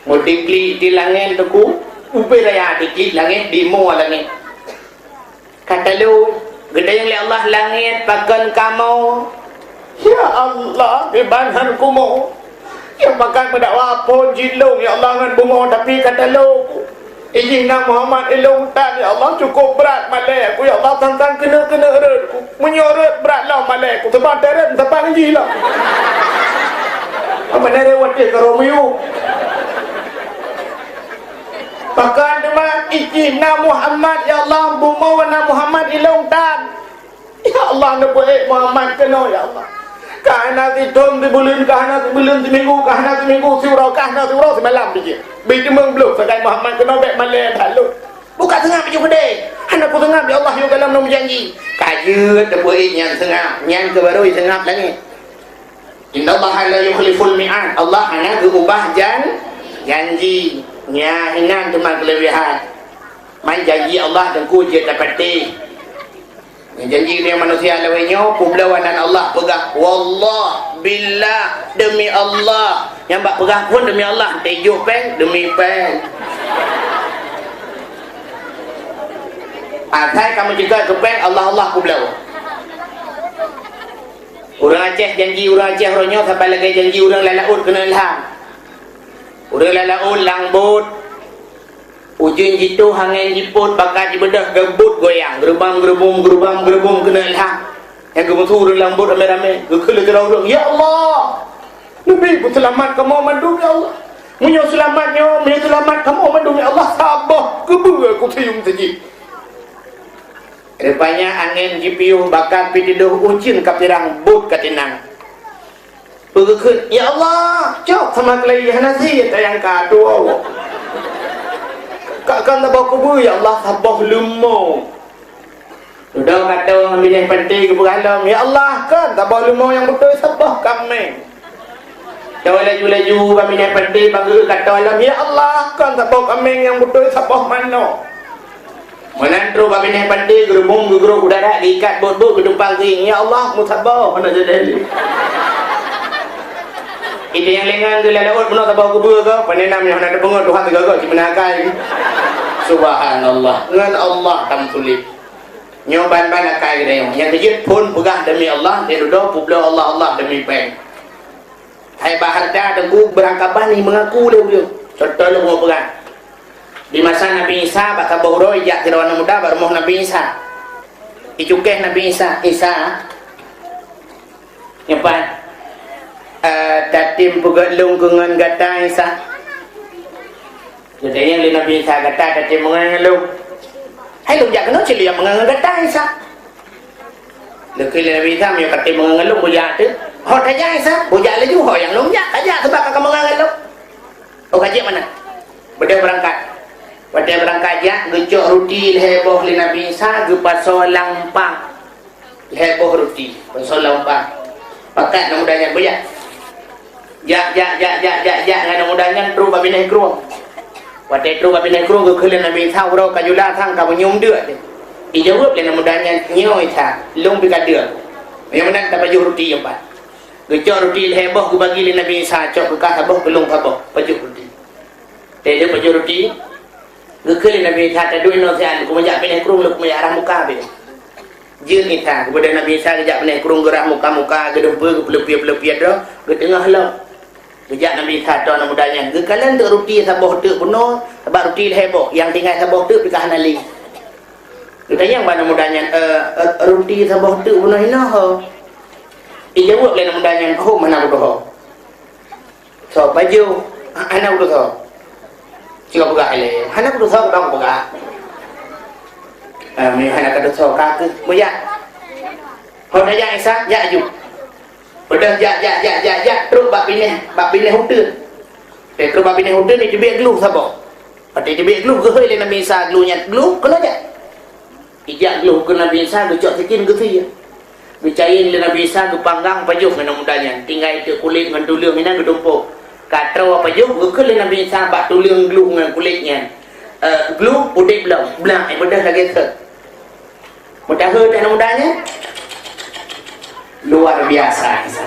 Speaker 1: Mutikli di langit tuku. Upai raya dikit langit di mu langit. Kata lu gedayang li Allah langit pakan kamu ya Allah ibanan kumu yang pakan mendakwa pun jilung ya Allah dengan bunga tapi kata lu izin nak Muhammad ilung tak ya Allah cukup berat malai aku ya Allah tentang kena eratku menyorot beratlah malai aku sebab teret sebab jilah apa nak rewat dia ke Romeo bahkan dengan izin nak Muhammad ya Allah bunga warna Muhammad ilung tak ya Allah nak buat Muhammad kena ya Allah kahana tidum di bulan kahana di bulan di minggu kahana di minggu surau semalam biji biji mengbeluk sekai Muhammad kena baik malai halut buka tengah biji gede anak ku tengah ya Allah yo dalam nama janji kaya nak buat yang tengah yang kebaru tengah langit inna Allah la yukhliful mi'ad Allah hanya berubah janji nya hinan cuma kelebihan main janji Allah dan ku je dapati janji dia manusia lawainya pembelawanan Allah pegah wallah billah demi Allah yang bak pegah pun demi Allah tejuk pen demi pen akai kamu juga ke pen Allah ku belau orang Aceh janji orang Aceh ronyo sampai lagi janji orang lalaut kena ilham orang lalaut langbut ujung jitu hangin jiput bakal dibedah gebut goyang gerbang kena ilham yang gemutu orang langbut rame-rame gekele gerau ya Allah Nabi ku selamat kamu mandu ya Allah munyo selamat kamu mandu ya Allah sabah kebu aku tium teji rupanya angin jipiu bakal pididuh ucin kapirang but katinang begekut ya Allah cok sama kelaihan nasi tayang kado kakak tak bawa kubu ya Allah sabah lumo sudah kata ambil yang penting ke berhalam ya Allah kan tak bawa lumo yang betul sabah kami jauh laju ambil yang penting bagi kata alam ya Allah kan tak bawa kami yang betul sabah mana menantru ambil yang penting gerumung geruk udara diikat bot-bot berdumpang ring ya Allah musabah mana jadi itu yang lengan tu lalaut benar tak bawa kubur ke penenam yang ada pengut Tuhan tergagak si menakai Subhanallah. Dengan Allah tamtulib. Nyoban ban akai dia. Yang kejut pun pegah demi Allah, dia duduk pula Allah demi peng. Hai baharda teguh berangkapan ni mengaku dia. Contoh lu mau pegang. Di masa Nabi Isa baka bauro ijak kira anak muda baru mau Nabi Isa. Icukeh Nabi Isa, nyapan tatim pegalung dengan gata Isa. Jadi yang Nabi Isa gata tatim mengalung. Hai lu jak kena cili yang mengalung gata Isa. Lekil Nabi Isa yang tatim mengalung bujak tu. Ho tajak Isa, bujak laju ho yang longjak tajak sebab kakak mengalung. Oh kaji mana? Beda berangkat ya, gecok roti heboh li Nabi Isa, gepaso lampang. Heboh roti, paso lampang. Pakat nak mudahnya beyak. Jak dengan mudahnya terus babi naik keruang. Waktu terus babi naik keruang ke Nabi Isa urau kajula sang ka menyum dia. Ijawab li mudahnya nyo Isa, lung pi kada. Yang mana tak baju roti yang pat. Gecok roti heboh ku bagi li Nabi Isa, cok ke kaboh belum kaboh, baju roti. Dia baju roti. Gekali Nabi Isa tak duit nasihat. Aku menjak pindah kurung lu menjak arah muka be. Jeun kita kepada Nabi Isa kejak pindah kurung gerak muka gedempe pelepia-pelepia dah ke tengah lah. Kejak Nabi Isa dah mudahnya. Gekalan tu roti sabah tu penuh, sebab roti heboh. Yang tinggal sabah tu pikah nali. Kita yang mana mudahnya roti sabah tu penuh ina ho. Dijawab lain mudahnya, "Oh, mana aku dah." So baju anak aku dah. Jika pegah le, anak tu tahu dong pegah. Mi anak tu tahu kaki, muya. Kalau dah Isa, ju. Udah terus bab pilih hotel. Terus bab pilih hotel ni dia glue sabo. Pati dia glue ke le Nabi Isa glue-nya glue kena je. Ijak glue ke Nabi Isa gecok sekin ke tu ya. Bicain le Nabi Isa ke panggang pajuh dengan mudahnya. Tinggal itu kulit dengan tulang mina gedumpuk. Kata apa je ke Nabi Isa bak tulang glue dengan kulitnya. Glue putih belum belang bedah lagi ke. Mudah dan mudahnya luar biasa Isa.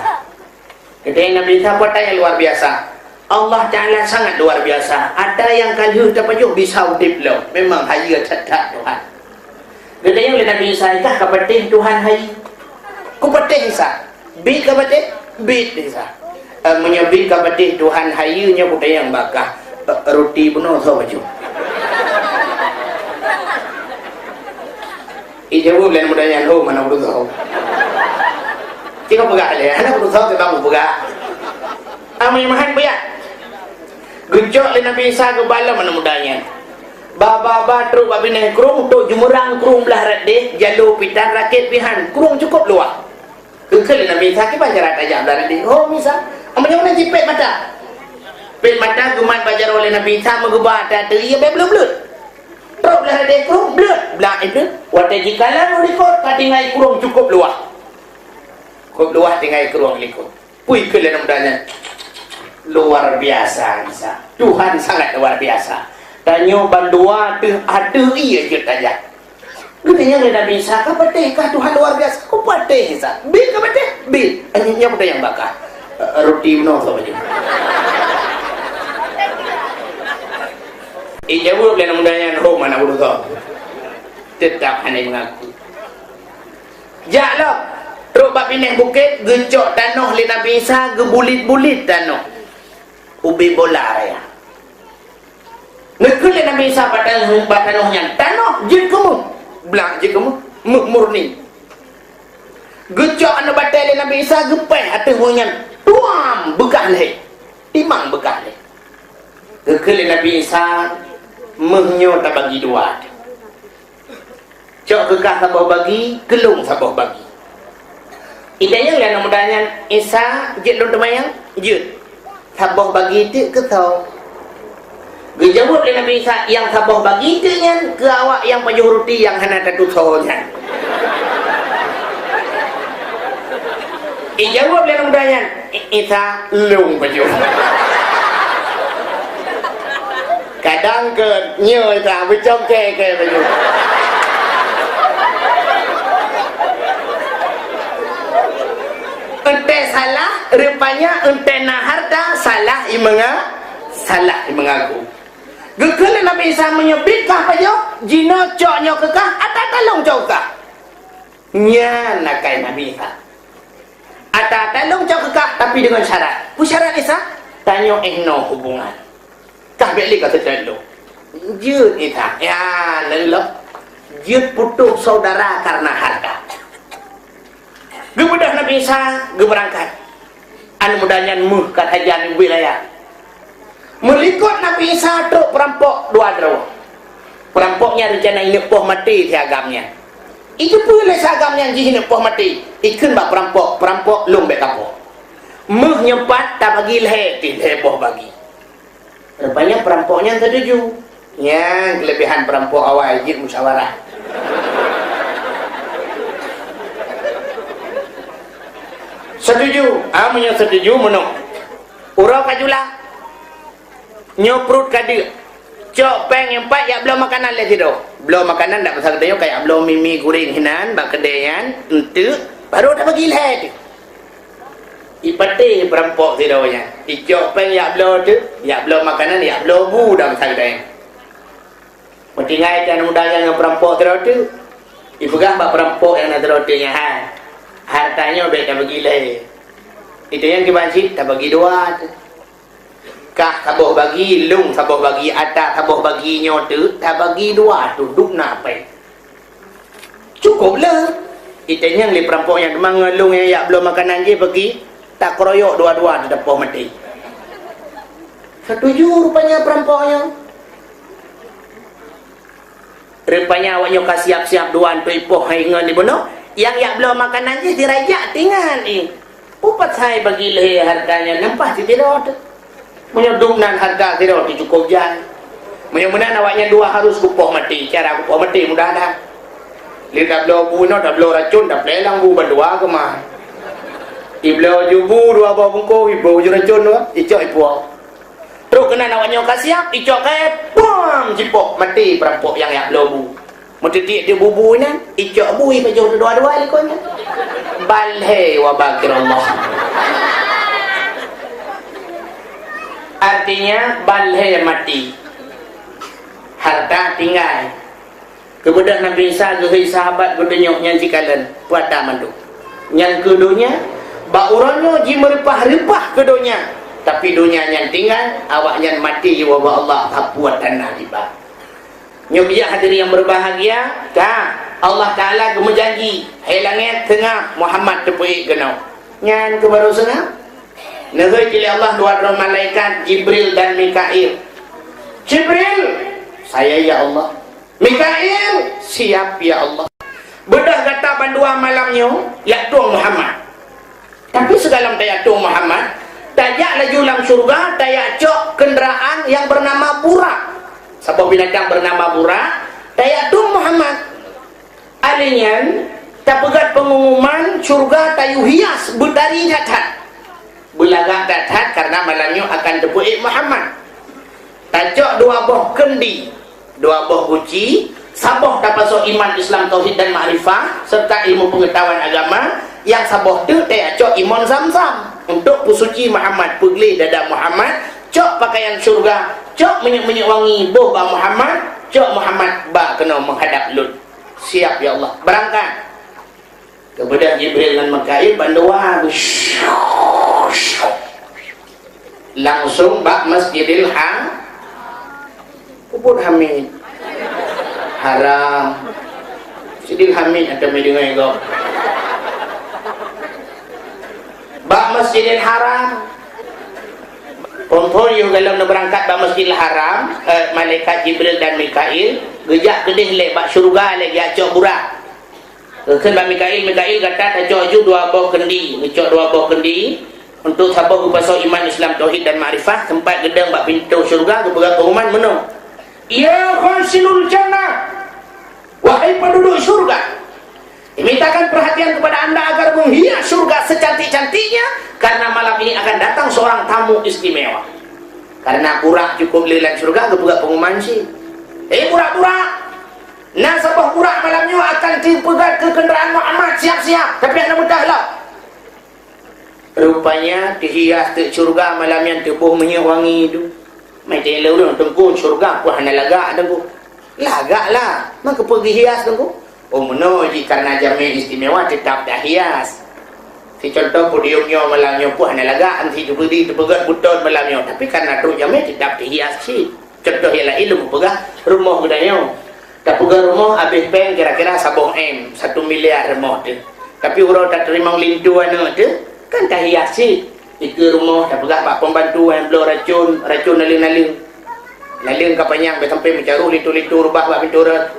Speaker 1: Ketika Nabi Isa kata yang luar biasa. Allah Ta'ala sangat luar biasa. Ada yang kayu terpajuk bisa udip belum. Memang haya tetap Tuhan. Ketika yang Nabi Isa kata kapatih Tuhan haya. Kupatih Isa. Bid kapatih? Bid Isa. Menyebut kepada Tuhan hayunya budaya yang bakah roti penuh tahu baju. Ijawab lain budaya yang mana perlu tahu. Jika pegak le, anak perlu tahu kita mau pegak. Amai mahan beyak. Gejok le Nabi Isa ke bala mana mudanya. Baba terus babi naik kurung tu jumurang kurung belah radeh jalur pitan rakit pihan kurung cukup luar. Kekal Nabi Isa ke banjar aja belah radeh. Oh misal amanya mana jipet mata. Pet mata gumat bajar oleh Nabi Isa megubah ada ia belum belut. Terus belah radeh kurung belut. Belah itu waktu jikalan rekod katingai kurung cukup luar. Cukup luar tinggal kurung likut. Pui ke dalam dana. Luar biasa Isa. Tuhan sangat luar biasa. Tanya bandua tu ada ia je tanya. Katanya Nabi Isa kapatekah Tuhan luar biasa? Kau pateh Isa. Bil kapateh? Bil. Hanya pada yang bakar. Roti benar sahaja. Ijawab dan mudahnya roh mana bodoh tahu. Tetap hanya mengaku. Jaklah. Terus bab pindah bukit gecok tanah le Nabi Isa gebulit-bulit tanah. Ubi bola ya. Nekul Nabi Isa pada tanahnya tanah je kamu belang je kamu murni gecok anu batal Nabi Isa gepeh atas munyan tuam begah leh timang begah leh nekul Nabi Isa menyo tak bagi dua cok gegah sabah bagi gelung sabah bagi idanya yang mudahnya Isa je lon temayang je sabah bagi tu ke tahu. Dijawab oleh Nabi Isa yang sabah bagi dengan ke awak yang pajuh roti yang hana tatu sohnya. Dijawab oleh Nabi Isa lung pajuh. Kadang ke nyo Isa becok ke pajuh. Ente salah rupanya ente nah harta salah imengaku. Gekele Nabi Isa menyebut kah pajo? Jina coknya kekah atau talong cok kah? Nya nakai Nabi Isa. Atau talong cok kekah tapi dengan syarat. Pu syarat Isa? Tanya no hubungan. Kah beli kata terlalu. Jut Isa. Ya lelok. Jut putus saudara karena harta. Gebedah Nabi Isa berangkat. Anu mudahnya muh kat hajian wilayah. Melikut Nabi Isa tu perampok dua draw. Perampoknya rencana nepoh mati agamnya. Itu pula agamnya yang nepoh mati. Ikun bak perampok lom bek kapok. Muh nyempat tak bagi heboh bagi. Rupanya perampoknya tertuju. Ya, kelebihan perampok awal jid musyawarah. Setuju, amanya setuju menung. Urau kajulah. Nyoprut kada. Cok peng yang empat ya belum makanan lagi tu. Belum makanan dak pasal katanya kayak belum mimi goreng hinan bak kedayan entuk baru dah bagi lah tu. Ipate perampok tidaknya. Cok peng ya belum tu, ya belum makanan ya belum bu dah pasal katanya. Mentingai dan mudahnya dengan perampok tu. Ipegah bak perampok yang nak terotinya ha. Hartanya baik dah bagi lah. Itu yang kibanci tak bagi dua tu. Kah saboh bagi lung saboh bagi atas saboh bagi nyote tak bagi dua tu duk nak apa cukup lah itu yang li perampok yang demang lung yang ya belum makanan je bagi tak keroyok dua-dua di depan mati setuju rupanya perampoknya rupanya awaknya kasih siap-siap duan tu ipoh hingga di benar yang ya belum makanan je dirajak tinggal ni upat saya bagi leh harganya nampak si tidak menyedungnan harga tidak cukup jan. Menyembunan awaknya dua harus kupoh mati. Cara kupoh mati mudah dah. Lihat belau bunuh, dah belau racun, dah pelelang bu berdua ke mah. Iblau jubu dua bau bungku, ibu ju racun dua, icok ibu. Terus kena awaknya kasiap, icok kayak pom cipok mati perampok yang belau bu. Mesti dia bubu ni, icok bui pejuh dua-dua likonya. Balhe wa bakir Allah. Artinya balhe mati, harta tinggal. Kemudian Nabi Isa gehi sahabat berdenyok yang jikalan puata mandu. Yang keduanya baurannya ji merepah-repah keduanya. Tapi dunia yang tinggal awaknya mati wa Allah hapuat tanah tiba. Nyobia hadirin yang berbahagia, Allah Taala gemejanji, hai langit tengah Muhammad tepui genau. Nyan ke baru sengah. Nazar pilih Allah dua orang malaikat Jibril dan Mikail. Jibril, saya ya Allah. Mikail, siap ya Allah. Bedah kata bandua malamnya, ya Tuhan Muhammad. Tapi segala daya Tuhan Muhammad, tajak laju dalam surga, tajak cok kenderaan yang bernama Burak. Sebuah binatang bernama Burak, tajak Tuhan Muhammad. Alinyan, tak pegat pengumuman surga tayu hias berdari jatat. Belagak dathat karena malamnya akan tepuk Muhammad. Tajak dua buah kendi, dua buah guci, saboh dapat iman Islam tauhid dan ma'rifah serta ilmu pengetahuan agama. Yang saboh tu tajak iman Zamzam untuk pusuci Muhammad, pegli dada Muhammad, cok pakaian surga, cok minyak-minyak wangi boh ba Muhammad, cok Muhammad ba kena menghadap Lut. Siap ya Allah, berangkat. Kemudian Jibril dan Mikail bandua langsung bak Masjidil Kubur Hamid haram Masjidil Hamid ada mendengar kau bak Masjidil Haram Pompor yang dalam berangkat bak Masjidil Haram malaikat Jibril dan Mikail gejak kedih le bak syurga lagi acok burah kan bak Mikail kata acok ju dua buah kendi ngecok dua buah kendi untuk sahabat berpasal iman Islam tauhid dan ma'rifah tempat gedang bak pintu syurga keberat pengumuman menung ya khasilul jannah wahai penduduk syurga dimintakan perhatian kepada anda agar menghias syurga secantik-cantiknya karena malam ini akan datang seorang tamu istimewa karena kurang cukup lilan syurga keberat pengumuman sih pura-pura nah sahabat pura malamnya akan dipegat ke kenderaan Muhammad siap-siap tapi anda mudahlah rupanya dihias ke syurga malam yang tubuh minyak wangi itu Mai tele urang tengku syurga ku hana lagak tengku. Lagak lah. Maka pergi hias tengku. Oh meno ji karena jamin istimewa tetap dah hias. Si contoh podiumnya malamnya pu hana lagak anti diberi tepegat buton malamnya. Tapi karena tu jamin tetap dihias si. Contoh ialah ilmu pegah rumah gedanya. Tak pegah rumah habis pen kira-kira 1 miliar rumah tu. Tapi orang tak terima lintu anak tu kan tak hias si. Ika rumah tak pegah pak pembantu yang belum racun naling-naling. Naling kapanyang sampai mencaruh lintu-lintu rubah bab pintu rat.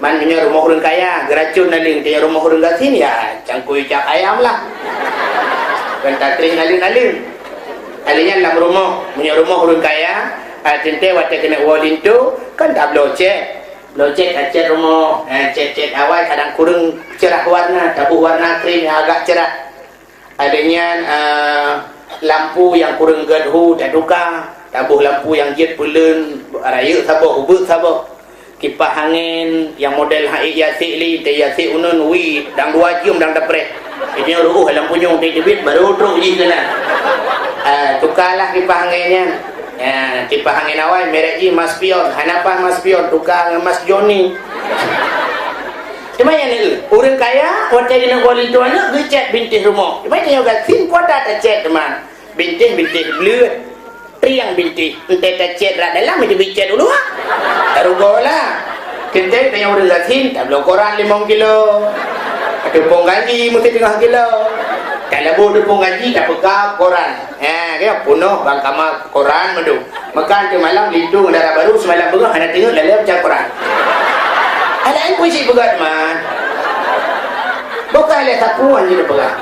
Speaker 1: Mananya rumah orang kaya, geracun naling dia rumah orang gatin ya cangkui cak ayam lah. Kan tak terima naling-naling. Alinya dalam rumah, punya rumah orang kaya, tente waktu kena lintu kan tak blocek. Blocek cat rumah, cat awal kadang kurang cerah warna, tabuh warna krim yang agak cerah. Adanya lampu yang kurang gadhu tak tukar, tabuh lampu yang jet pulen raya sabar ubut sabar. Kipas angin yang model hai yasik li te yasik unun wi dang 2 jam dang dapre. Ini lampunya untuk debit baru teruk je kena. Tukarlah kipas anginnya. Kipas angin awal merek je Mas Pion. Hanapa Mas Pion tukar dengan Mas Joni. Cuma yang ni, orang kaya, waktu dia nak kuali tu anak, dia cat bintis rumah. Cuma dia juga sin kuat tak cat teman. Bintis belut, riang bintis. Entah tak cat rat dalam, dia bicat dulu lah. Taruh lah. Kita tanya orang sin, tak belum koran 5 kilo. Tepung gaji, mesti 3 kilo. Tak lebuh tepung gaji, tak pegang koran. Kaya punuh, bang kamar koran madu. Makan ke malam, lindung darah baru, semalam berah, anak tengok, lalu macam koran. Ada yang puisi pegat man. Bukan lihat tapuan je dia pegang.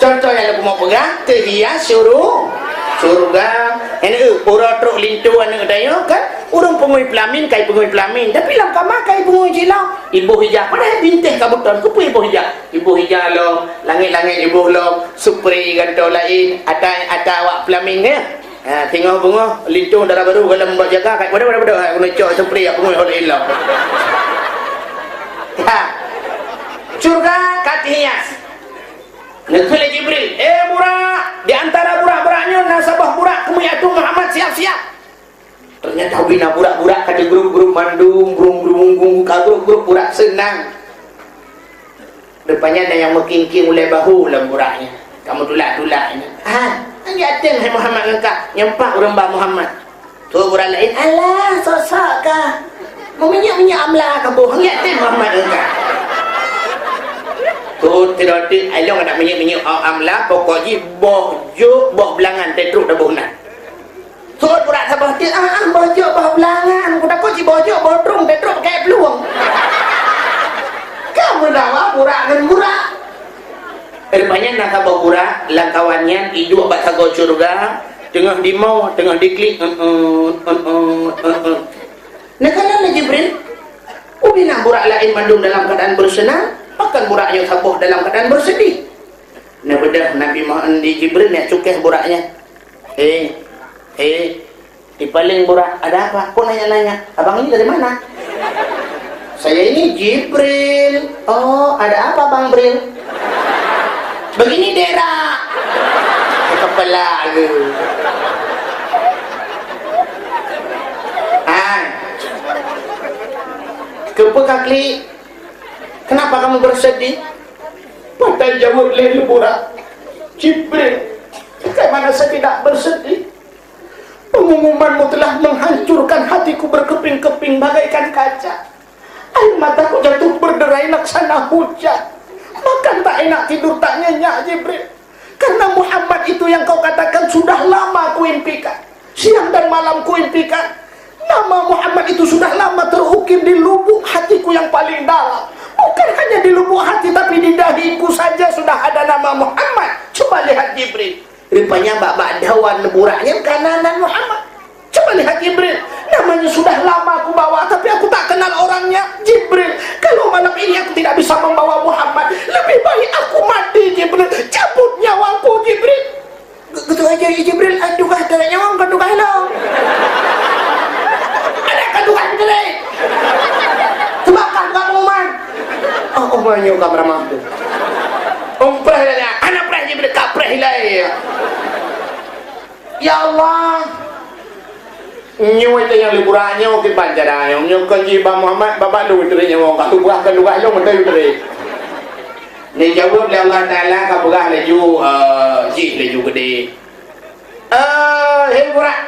Speaker 1: Contoh yang aku mau pegang, terhias suruh surga. Ini orang truk lintu anak daya kan. Orang pengui pelamin, kai pengui pelamin. Tapi lam kamar kai pengui jilau. Ibu hijab, mana bintih kabutan. Kupu ibu hijab. Ibu hijab lo, langit-langit ibu lo, supri gantau lain. Ada awak pelamin ya. Tengok bunga lintung darah baru kalau membuat jaga kat pada guna cok sepri apa ngoi oleh ilau. Surga kat hias. Nakul Jibril, burak, di antara burak-buraknya nasabah burak kemuyatu Muhammad siap-siap. Ternyata bina burak-burak kata grup-grup mandung, grup-grup grup burak senang. Depannya ada yang mengking-king oleh bahu dalam buraknya. Kamu tulak-tulaknya. Yatim hai Muhammad engkau nyempak orang bah Muhammad. Tu orang lain, alah sosok kah? Mau minyak amla kamu yatim Muhammad engkau. Tu tidak ayong nak minyak amla pokoknya boh belangan tetruk dah bohna. Tu orang sabah dia boh belangan ku takut si bojo bodrung tetruk pakai peluang. Kamu dah burak dan burak. Rupanya nak kabau burak, langkawannya hidup bat sago surga, tengah di mau, tengah diklik. Nah kenapa Jibril? Ubina burak lain mandung dalam keadaan bersenang, bahkan buraknya sabuh dalam keadaan bersedih. Nah bedah Nabi Muhammad di Jibril nak cukeh buraknya. Di paling burak ada apa? Kau nanya-nanya, abang ini dari mana? Saya ini Jibril. Oh, ada apa Bang Bril? Begini daerah kepala lu. Kepekakli, kenapa kamu bersedih? Patah jawab leluburak Jibril, bagaimana saya tidak bersedih? Pengumumanmu telah menghancurkan hatiku berkeping-keping bagaikan kaca. Air mataku jatuh berderai laksana hujan. Makan tak enak, tidur tak nyenyak Jibril. Karena Muhammad itu yang kau katakan sudah lama ku impikan. Siang dan malam ku impikan. Nama Muhammad itu sudah lama terukir di lubuk hatiku yang paling dalam. Bukan hanya di lubuk hati, tapi di dahiku saja sudah ada nama Muhammad. Coba lihat Jibril. Rupanya bak-bak dawan buraknya kananan Muhammad. Coba lihat Jibril, namanya sudah lama aku bawa, tapi aku tak kenal orangnya. Jibril, kalau malam ini aku tidak bisa membawa Muhammad, lebih baik aku mati Jibril. Cabut nyawaku Jibril. Gitu aja Jibril, aduh ada nyawa, aduh lo. Ada kandungan Jibril. Tebakan kamu man. Oh banyak kamera mampu. Umprah anak prah Jibril, kaprah hilai. Ya Allah. Nyo itu yang liburannya ke Banjarayong, nyo ke Muhammad bapak lu terinya wong ka tubah kan luah lo mentai teri. Ni jawab oleh Allah Taala ka begah laju laju gede. Hei burak,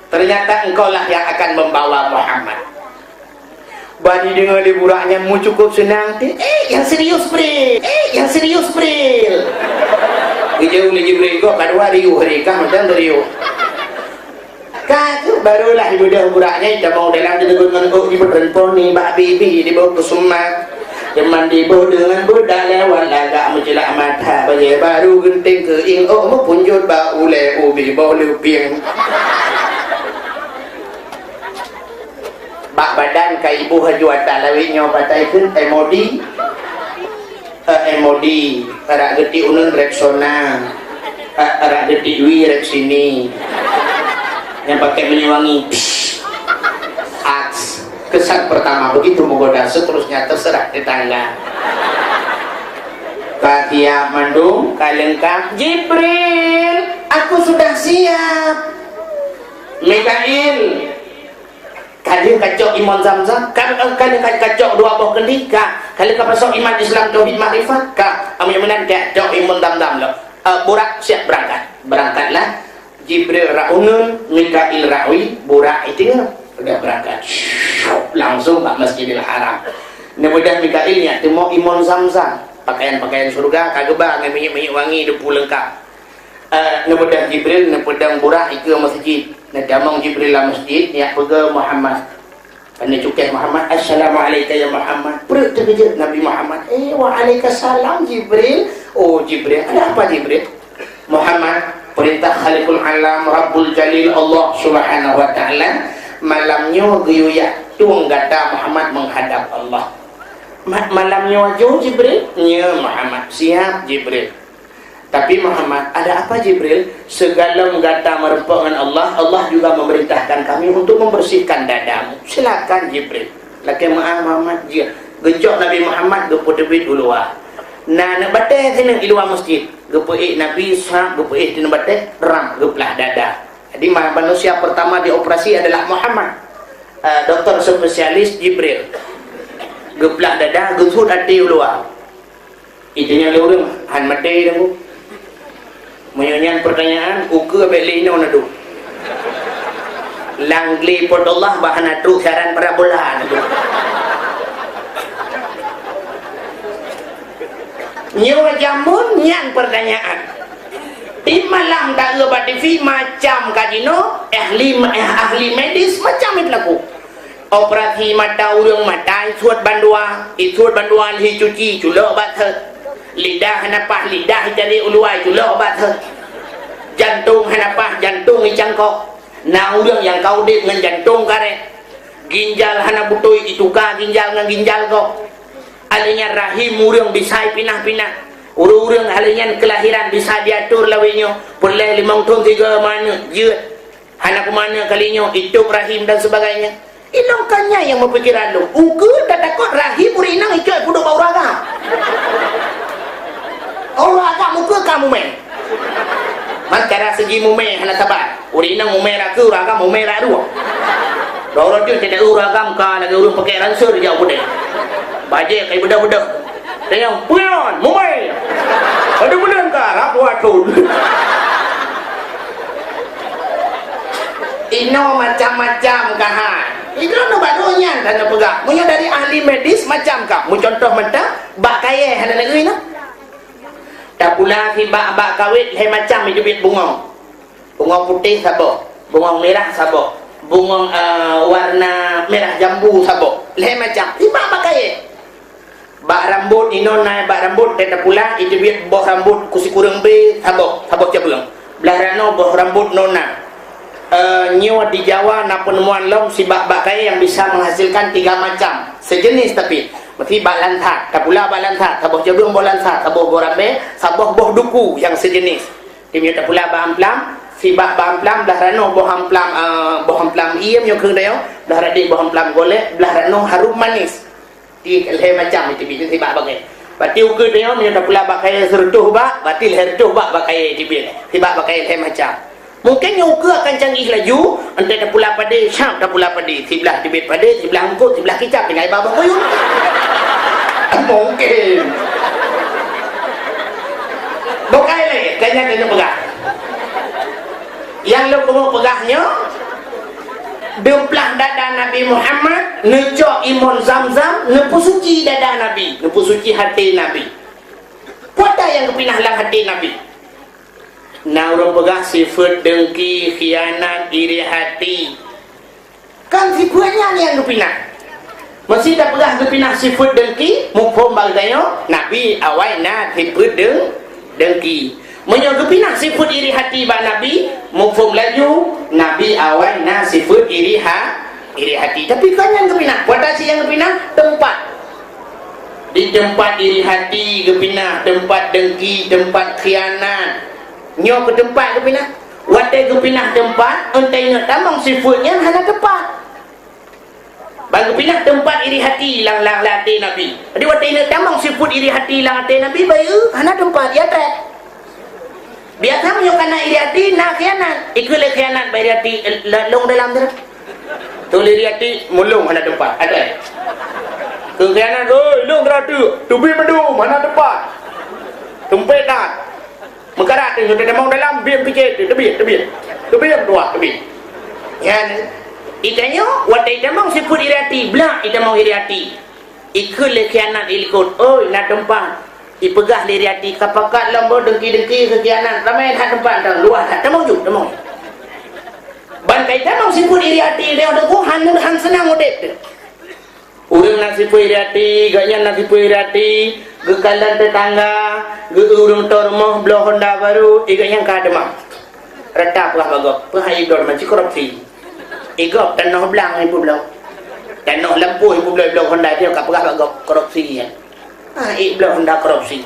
Speaker 1: ternyata engkau lah yang akan membawa Muhammad. Bani dengar liburannya mu cukup senang. Yang serius Bril. Yang serius Bril. Jauh lagi Bril kok kadua riuh mereka macam riuh. Kau barulah ibu dah buraknya dah mau dalam dengan ibu perempuan ni mbak bibi di bawah kesumat. Teman di bawah dengan budak lewat lagak menjelak mata bagi baru genting ke ing mau punjut bau le ubi bau lupiang. Bak badan ka ibu hajuat lawinya patai kun MOD para geti unun Rexona para geti wi Rex sini yang pakai minyak wangi aks kesan pertama begitu menggoda seterusnya terserah tetangga kakia mandung kalengkap Jibril aku sudah siap Mikail kalian kacau iman Zamzam kalian kacau dua buah kendika kalian kapasok iman Islam tauhid makrifat amin menanti kacau iman Zamzam lo burak siap berangkatlah Jibril ra'unun Mikail ra'wi burak itu udah berangkat langsung ke Masjidil Haram. Kemudian Mikailnya temu iman Zamzam pakaian-pakaian surga kageba dengan minyak wangi depu lengkap. Kemudian Jibril nepedang burak ke masjid. Nadamang Jibril lah masjid ni pergi Muhammad. Kena cukai Muhammad, Assalamualaikum ya Muhammad. Perut terkejut Nabi Muhammad. Waalaikumsalam Jibril. Oh Jibril, ada apa Jibril? Muhammad, perintah Khaliqul Alam Rabbul Jalil Allah Subhanahu wa taala malamnya guyuya tuang gata Muhammad menghadap Allah. Malamnya wajah Jibril? Ya Muhammad, siap Jibril. Tapi Muhammad, ada apa Jibril? Segala gata merempuk dengan Allah, Allah juga memerintahkan kami untuk membersihkan dadamu. Silakan Jibril. Laki maaf Muhammad, dia gejok Nabi Muhammad gepu debit dulu ah. Nah, nak batai sini di luar masjid. Gepu Nabi sah, gepu di batai ram geplah dada. Jadi manusia pertama dioperasi adalah Muhammad. Dokter spesialis Jibril. Geplah dada, gesut hati luar. Itunya lurung, han mati dah. Menyanyian pertanyaan, uke belino nadu. Langli pot Allah bahan atu saran para bola nadu. Nyawa jamun yang pertanyaan. Di malam tak lebat TV macam kajino, ahli medis macam itu laku. Operasi mata urang mata, suat bandua li cuci, culok bat lidah hanapah lidah jadi uluai culok bat jantung hanapah jantung icangkok na urang yang kau dek dengan jantung karet ginjal hanabutui itu ka ginjal dengan ginjal kok alinya rahim urang bisa pinah-pinah urang alinya kelahiran bisa diatur lawinyo boleh 5 tahun 3 mana jeut hanak mana kalinya itu rahim dan sebagainya ilongkannya yang mempikiran lu uku tak takut rahim urinang ikut puduk bau raga orang agak muka kamu main makara segi mume hana sabar urinang mume raku raga mume radu dorong tu tidak uragam ka lagi urang pakai ransur jauh bude baje kai budak-budak tayang puyon mume ada budak ka rapu atul ino macam-macam kahan itu no barunya dan pegak punya dari ahli medis macam kah mu contoh mentah bak kaya hana negeri no tak pula si bak kawit hai macam itu bit bungong putih sabok bungong merah sabok bungong warna merah jambu sabok hai macam si bak kaya bak rambut ino naik bak rambut tak pula itu bit boh rambut kusi kurang be sabok cabang belah rano boh rambut nona nyawa di Jawa na penemuan lom si bak kaya yang bisa menghasilkan 3 macam sejenis tapi mesti bak lantak tak pula bak lantak saboh jabung boh lantak saboh boh rambe saboh boh duku yang sejenis timnya tak pula bak amplam si bak amplam belah rano boh amplam iem yang keng dayo belah radik boh amplam golek belah rano harum manis di leh macam itu si bak bagai bati uke dayo tak pula bak kaya sertuh bak batil hertuh bak kaya tibit si bak kaya leh macam Mungkin nyuka akan canggih laju, entah dah pula pada syam, dah pula pada sebelah tibet pada, sebelah angkut, sebelah kicap, dengan babah koyun. Mungkin. Bukan lagi, kena pegang. Yang lu kamu pegahnya, demplah dada Nabi Muhammad, necok imun zam-zam, nepu suci dada Nabi, nepu suci hati Nabi. Puata yang kepinah lang hati Nabi. Nah orang pegah sifat dengki, khianat, iri hati. Kan sifatnya ni yang kepinah. Mesti dah pegah kepinah sifat dengki, mufhum bagdayo, Nabi awal na sifat dengki. Menyo kepinah sifat iri hati ba Nabi, mufhum laju, Nabi awal na sifat iri hati. Tapi kan yang kepinah, puata si yang kepinah tempat. Di tempat iri hati kepinah, tempat dengki, tempat khianat. Nyo ke tempat kepinah, watai kepinah tempat, entai nak tamang sifatnya hana tempat. Bagi pindah tempat iri hati lang hati Nabi. Jadi watai nak tamang sifat iri hati lang hati Nabi bayu, hana tempat ya tak. Biasa menyo kana iri hati nak khianat. Ikut le khianat bai iri hati long dalam tu. Tu iri hati mulung hana tempat. Ada. Khianat oi long teratu, tubi medu mana tempat. Tempat kat. Mengkarat tu sudah mau dalam biam pikir tebi dua tebi. Yan itanya watai tamang sifat iri hati belak ita mau iri hati. Ikut le khianat ikut oi nak tempat. Ipegah iri hati kapakat lambo dengki kekianan ramai tak tempat dah luar tak mau ju mau. Ban kai tamang sifat iri hati dia ada ku han senang udip tu. Urang nak sifat iri hati, gaknya nak sifat iri hati, gekalan tetangga, urang tormoh belah Honda baru, igaknya ka demam. Retap lah bagok, pahai dor macam korupsi. Igop tanah belang ibu belah. Tanah lampu ibu belah Honda dia ka pegah bagok korupsi ya. Belah Honda korupsi.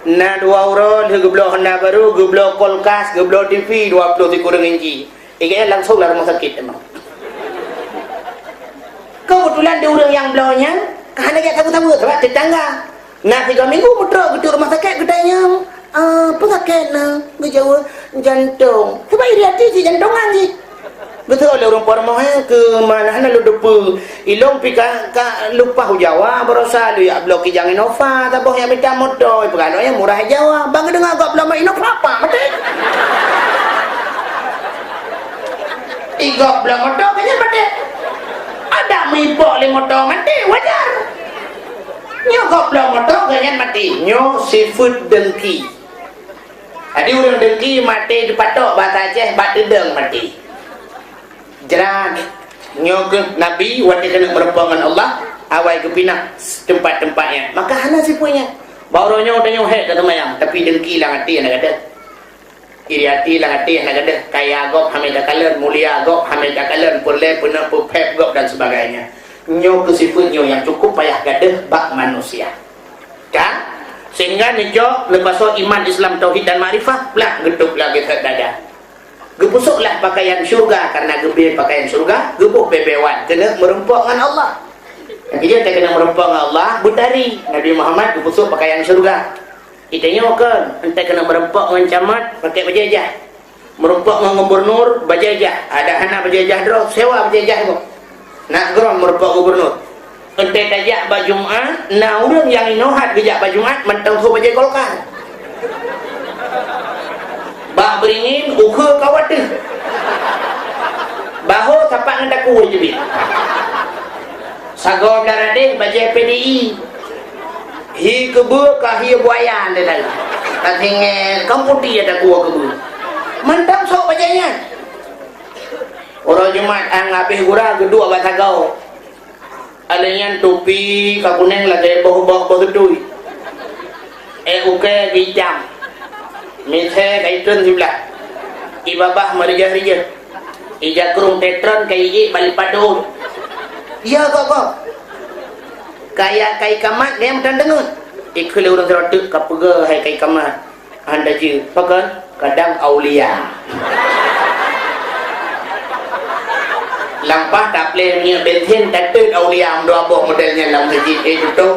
Speaker 1: Na 2 euro ke belah Honda baru, ke belah kulkas, ke belah TV 20 kurang inci. Igaknya langsung lah rumah sakit emang. Kebetulan dia orang yang belahnya kerana dia tahu-tahu sebab tetangga. Nak 3 minggu mudah ke rumah sakit katanya pesakit nak gejala jantung. Sebab iri hati si jantungan si. Betul lah orang pormoh ke mana lu depu. Ilong pika lupa Jawa berosa lu ya blok kijang Innova taboh yang minta motor perkara yang murah Jawa. Bang dengar kau belum Innova apa mati. Igok belum motor kayaknya mati. Ada mibok le motor mati wajar. Nyo goblok motor ganyan mati. Nyo sifat dengki. Adi orang dengki mati dipatok bahasa Aceh bat dedeng mati. Jeran nyo ke Nabi waktu kena merempangan Allah awal ke pinah tempat-tempatnya. Maka hana sifatnya. Baru nyo tanya hek kata mayang tapi dengki lah hati nak ada. Iri hati lah hati nak ada. Kaya gop hamil kalen, mulia gop hamil kalen, boleh pernah pep gop dan sebagainya. Nyo ke sifat nyo yang cukup payah gadah bak manusia. Kan? Sehingga nyo lepas iman Islam tauhid dan makrifah lah geduk lagi ke dada. Gepusuklah pakaian syurga karena gebir pakaian syurga, gebuh bebewan kena merempok dengan Allah. Yang dia tak kena merempok dengan Allah, butari Nabi Muhammad gepusuk pakaian syurga. Itanya kan, entah kena merempok dengan camat pakai bajajah. Merempok dengan gubernur bajajah. Ada anak bajajah drop, sewa bajajah tu. Nak geram merempok gubernur. Entah tajak baju Jumat, nah orang yang inohat gejak baju Jumat mentang su bajaj Golkar. Bak beringin uka kawat tu. Bahu tapak ngendak kuih je bit. Sagor belarade bajaj PDI. Hi kebu ka hi buaya anda dah. Tak tinggal kampudi ada gua kebu. Mantap sok bajanya. Orang Jumat ang habis gura gedua batagau. Ada yang topi ka kuning lah gaya bau-bau tu. Uke hijam. Misal kaitun sebelah. Ibabah merija-rija. Ija kurung tetron kai balik padu. Ya kok. Kaya kai kamat dia macam dengar. Ikut orang terotuk kapega hai kai kamat. Anda je pakai kadang aulia. Lampah tak boleh punya bensin tetut aulia dua buah modelnya dalam masjid itu.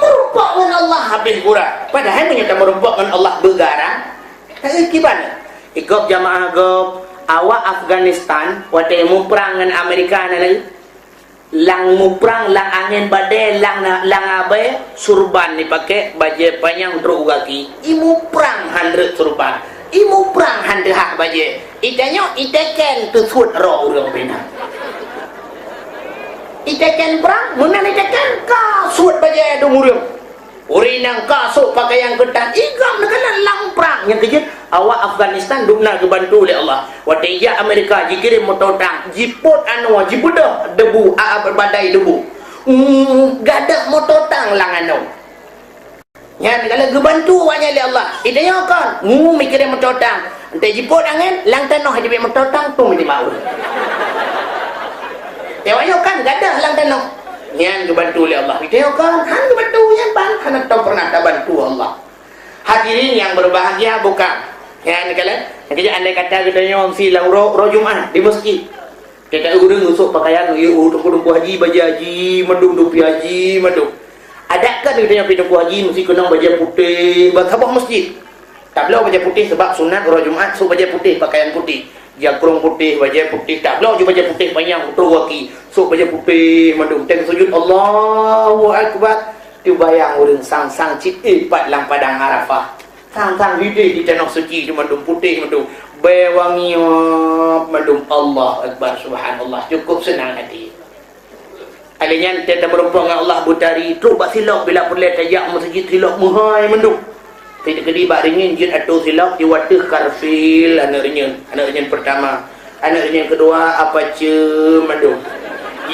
Speaker 1: Merupok dengan Allah habis gurau. Padahal menyata merupok dengan Allah bergarang. Tak gimana? ikut jamaah gop awak Afghanistan waktu mu perang dengan Amerika nanti lang mu perang lang angin badai lang abe surban dipakai baju panjang terus kaki imu perang 100 surban imu perang 100 hak baju itanya iteken tusut roh urang bina iteken perang munan iteken kasut baju dumurang urinang kasut pakaian ketat igam negara lang perang yang kejut awak Afghanistan dumna kebantu oleh Allah waktu ia Amerika dikirim motor tank jiput anu jibudah debu badai debu gadah motor tank lang anu nya kalau kebantu wanya oleh Allah idenya kan mikirin motor tank ente jiput angin lang tanah jadi motor tank tu mesti mau tewanya kan gadah lang tanah nya kebantu oleh Allah idenya kan han kebantu yang ban han tak pernah tak bantu Allah. Hadirin yang berbahagia bukan ya kalian kerja andai kata kita nyom silang roh Jumat di masjid kita urang usuk pakaian untuk haji baju haji mendung dupi haji mendung adakah kita yang pindah haji mesti kena baju putih sabah masjid tak boleh baju putih sebab sunat roh Jumat so baju putih pakaian putih jakrung putih baju putih tak boleh baju putih panjang terus kaki so baju putih mendung teng sujud Allahu akbar tu bayang urang sang cip pat lang padang Arafah sang hidup di tanah suci di mendung putih mendung bewangi mendung Allah akbar subhanallah cukup senang hati alinya kita berumpah dengan Allah butari terus bak silap bila perlu tajak masjid silap muhai mendung tidak kedi bak ringin jin atau silap di watih karfil anak ringin pertama anak ringin kedua apa mendung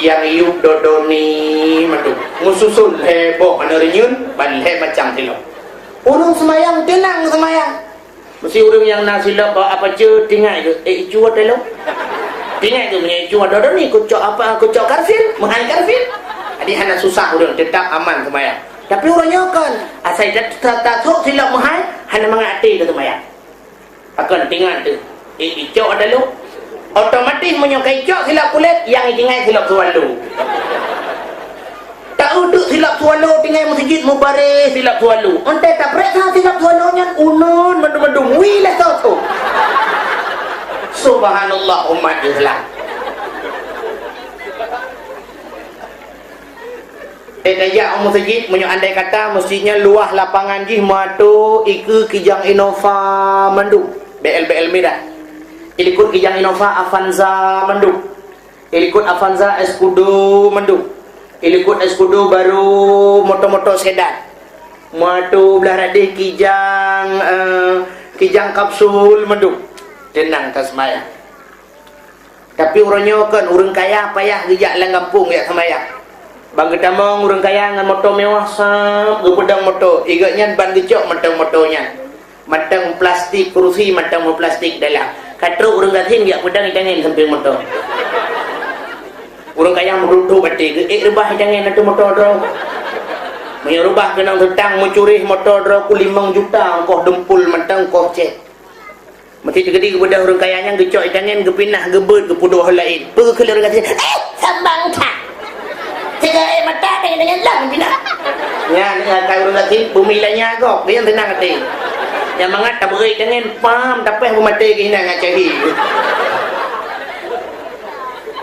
Speaker 1: yang iup dodoni mendung mususun heboh anak ringin balhe macam silap urang semayang tenang semayang mesti urang yang nasilap apa tinggal ke cuat telo tinggal tu punya cuat dah ni kucok apa kucok karfil menghal karfil jadi hana susah urang tetap aman semayang tapi orangnya kan asal tak sok silap menghal hana mengati ke semayang akan tinggal tu cok telo otomatis menyokai cok silap kulit yang tinggal silap sualu tak uduk silap sualu tinggal masjid mubarak silap sualu ente tak periksa silap sualunya unun mendung-mendung wilah tu subhanallah umat Islam Daya masjid menyo andai kata masjidnya luah lapangan jih matu iku kijang Innova mendung BL merah ilikut kijang Innova Avanza mendung ilikut Avanza Escudo mendung ilikut Escudo baru motor-motor sedan matu belah radih kijang kapsul mendung tenang tak semayang tapi orangnya kan orang kaya payah gejak lang kampung ya semayang bang ketamong orang kaya dengan motor mewah sap pedang motor igaknya ban gecok motornya matang plastik kursi matang plastik dalam kata orang gatin dia pedang itangin sampai motor orang kaya meruntuh batik rebah jangan ada motor draw menyerubah kenang tentang mencuri motor draw ku 5 juta kau dempul matang kau cek mesti terjadi kepada orang kayanya gecok jangan gepinah gebet kepuduh lain pergi ke orang kata sambang tak tiga mata dengan lang pindah ya kalau orang kata bumi lainnya kok dia tenang hati yang mangat tak beri jangan paham tapi mati kena ngacahi.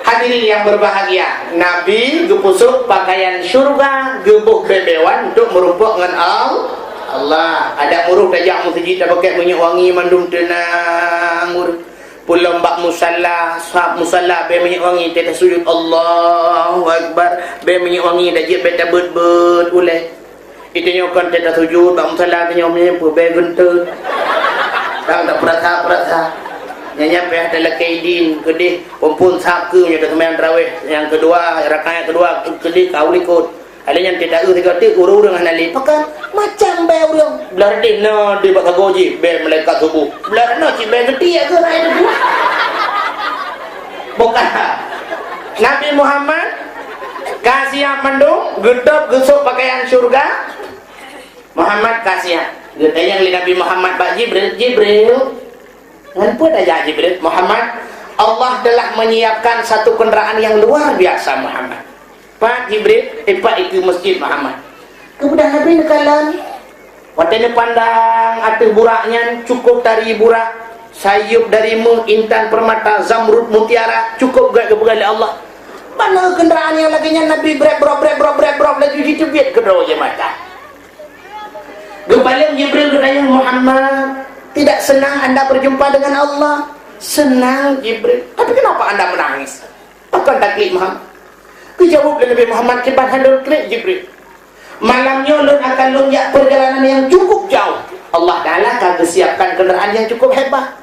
Speaker 1: Hadirin yang berbahagia, Nabi gepusuk pakaian syurga, gebuk bebewan untuk merumpuk dengan Allah. Ada muruh tajak masjid tak pakai minyak wangi mandum tenang. Pulang bak musalla, sahab musalla be minyak wangi tetap sujud Allahu akbar. Be minyak wangi dah jep beta bet uleh. Itu nyokan tetap sujud bak musalla tanya menyepu be gentut. Tak perasa. Nyanyi peh adalah kaidin kedih kumpul sahab ke nyata sembahyang tarawih yang kedua rakaat kedua kedih kau likut ada yang tidak tiga tik urang-urang hanali pakan macam bae urang belar din no di bak goji be malaikat subuh belar no ci be gede ke rai tu bukan Nabi Muhammad kasih mendung gedap gesuk pakaian syurga Muhammad kasih gedanya Nabi Muhammad bak Jibril Kenapa dah Jibril? Muhammad, Allah telah menyiapkan satu kenderaan yang luar biasa Muhammad. Pak Jibril, Pak itu masjid Muhammad. Kemudian Nabi nekalan. Waktu ini pandang atas buraknya cukup tari burak. sayup darimu, intan permata, zamrud mutiara, cukup gak kepada Allah. Mana kenderaan yang laginya Nabi brek lagi gitu biat kedua je mata. Gebaling Jibril bertanya, Muhammad, tidak senang anda berjumpa dengan Allah? Senang Jibril, tapi kenapa anda menangis? Bukan taklid Muhammad. Kejawab Nabi Muhammad, kibat handul klik Jibril. Malamnya lun akan lunjak perjalanan yang cukup jauh. Allah Ta'ala akan siapkan kenderaan yang cukup hebat.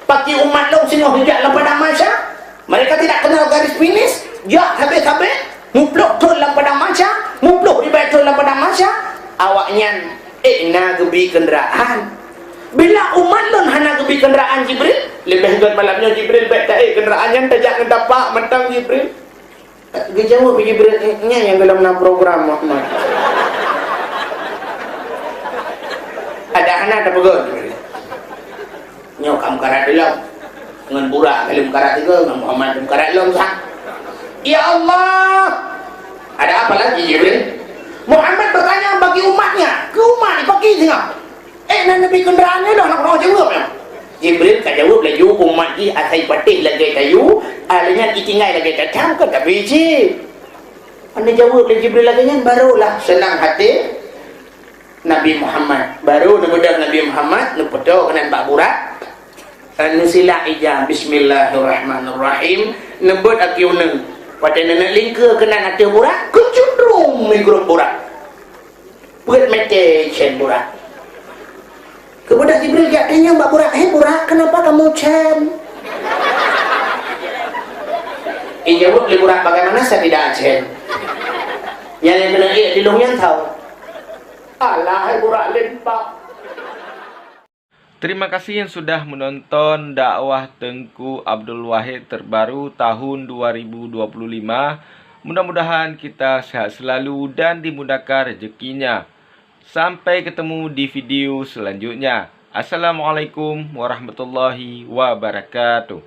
Speaker 1: Pakai umat lun sini hujat pada masa. Mereka tidak kenal garis finish. Ya, habis-habis. Mupluk tu pada masa. Mupluk di bawah tu pada masa. Awaknya, nak gebi kenderaan. Bila umat lun hana gebi kenderaan Jibril, lebih gat malamnya Jibril baik tak kenderaan yang tajak ngedapak mentang Jibril. Dia jawab Jibril yang dalam program Muhammad. Ada anak ada pegon. Nyok kamu karat dalam dengan burak kalim karat itu dengan Muhammad karat dalam sah. Ya Allah, ada apa lagi Jibril? Muhammad bertanya bagi umatnya, ke umat dipakai tengok. Nabi kenderaannya dah nak orang jawab ya. Jibril kan jawab lagi umat ni atai patih lagi kayu, alanya ditinggal lagi datang ke tak biji. Anda jawab lagi Jibril lagi nya barulah senang hati Nabi Muhammad. Baru nebedah Nabi Muhammad nepedo kena bak burak. Nusila ija bismillahirrahmanirrahim. Nebut aki uneng. Pada nenek lingka kena hati burak, kecundrung menggrup burak. Buat mete cen burak. Kemudian Jibril katanya Mbak Burak, Burak, kenapa kamu cen? Jawab li Burak, bagaimana saya tidak cen? Yang kena di yang tahu. Alah, Burak lempak.
Speaker 2: Terima kasih yang sudah menonton dakwah Tengku Abdul Wahid terbaru tahun 2025. Mudah-mudahan kita sehat selalu dan dimudahkan rezekinya. Sampai ketemu di video selanjutnya. Assalamualaikum warahmatullahi wabarakatuh.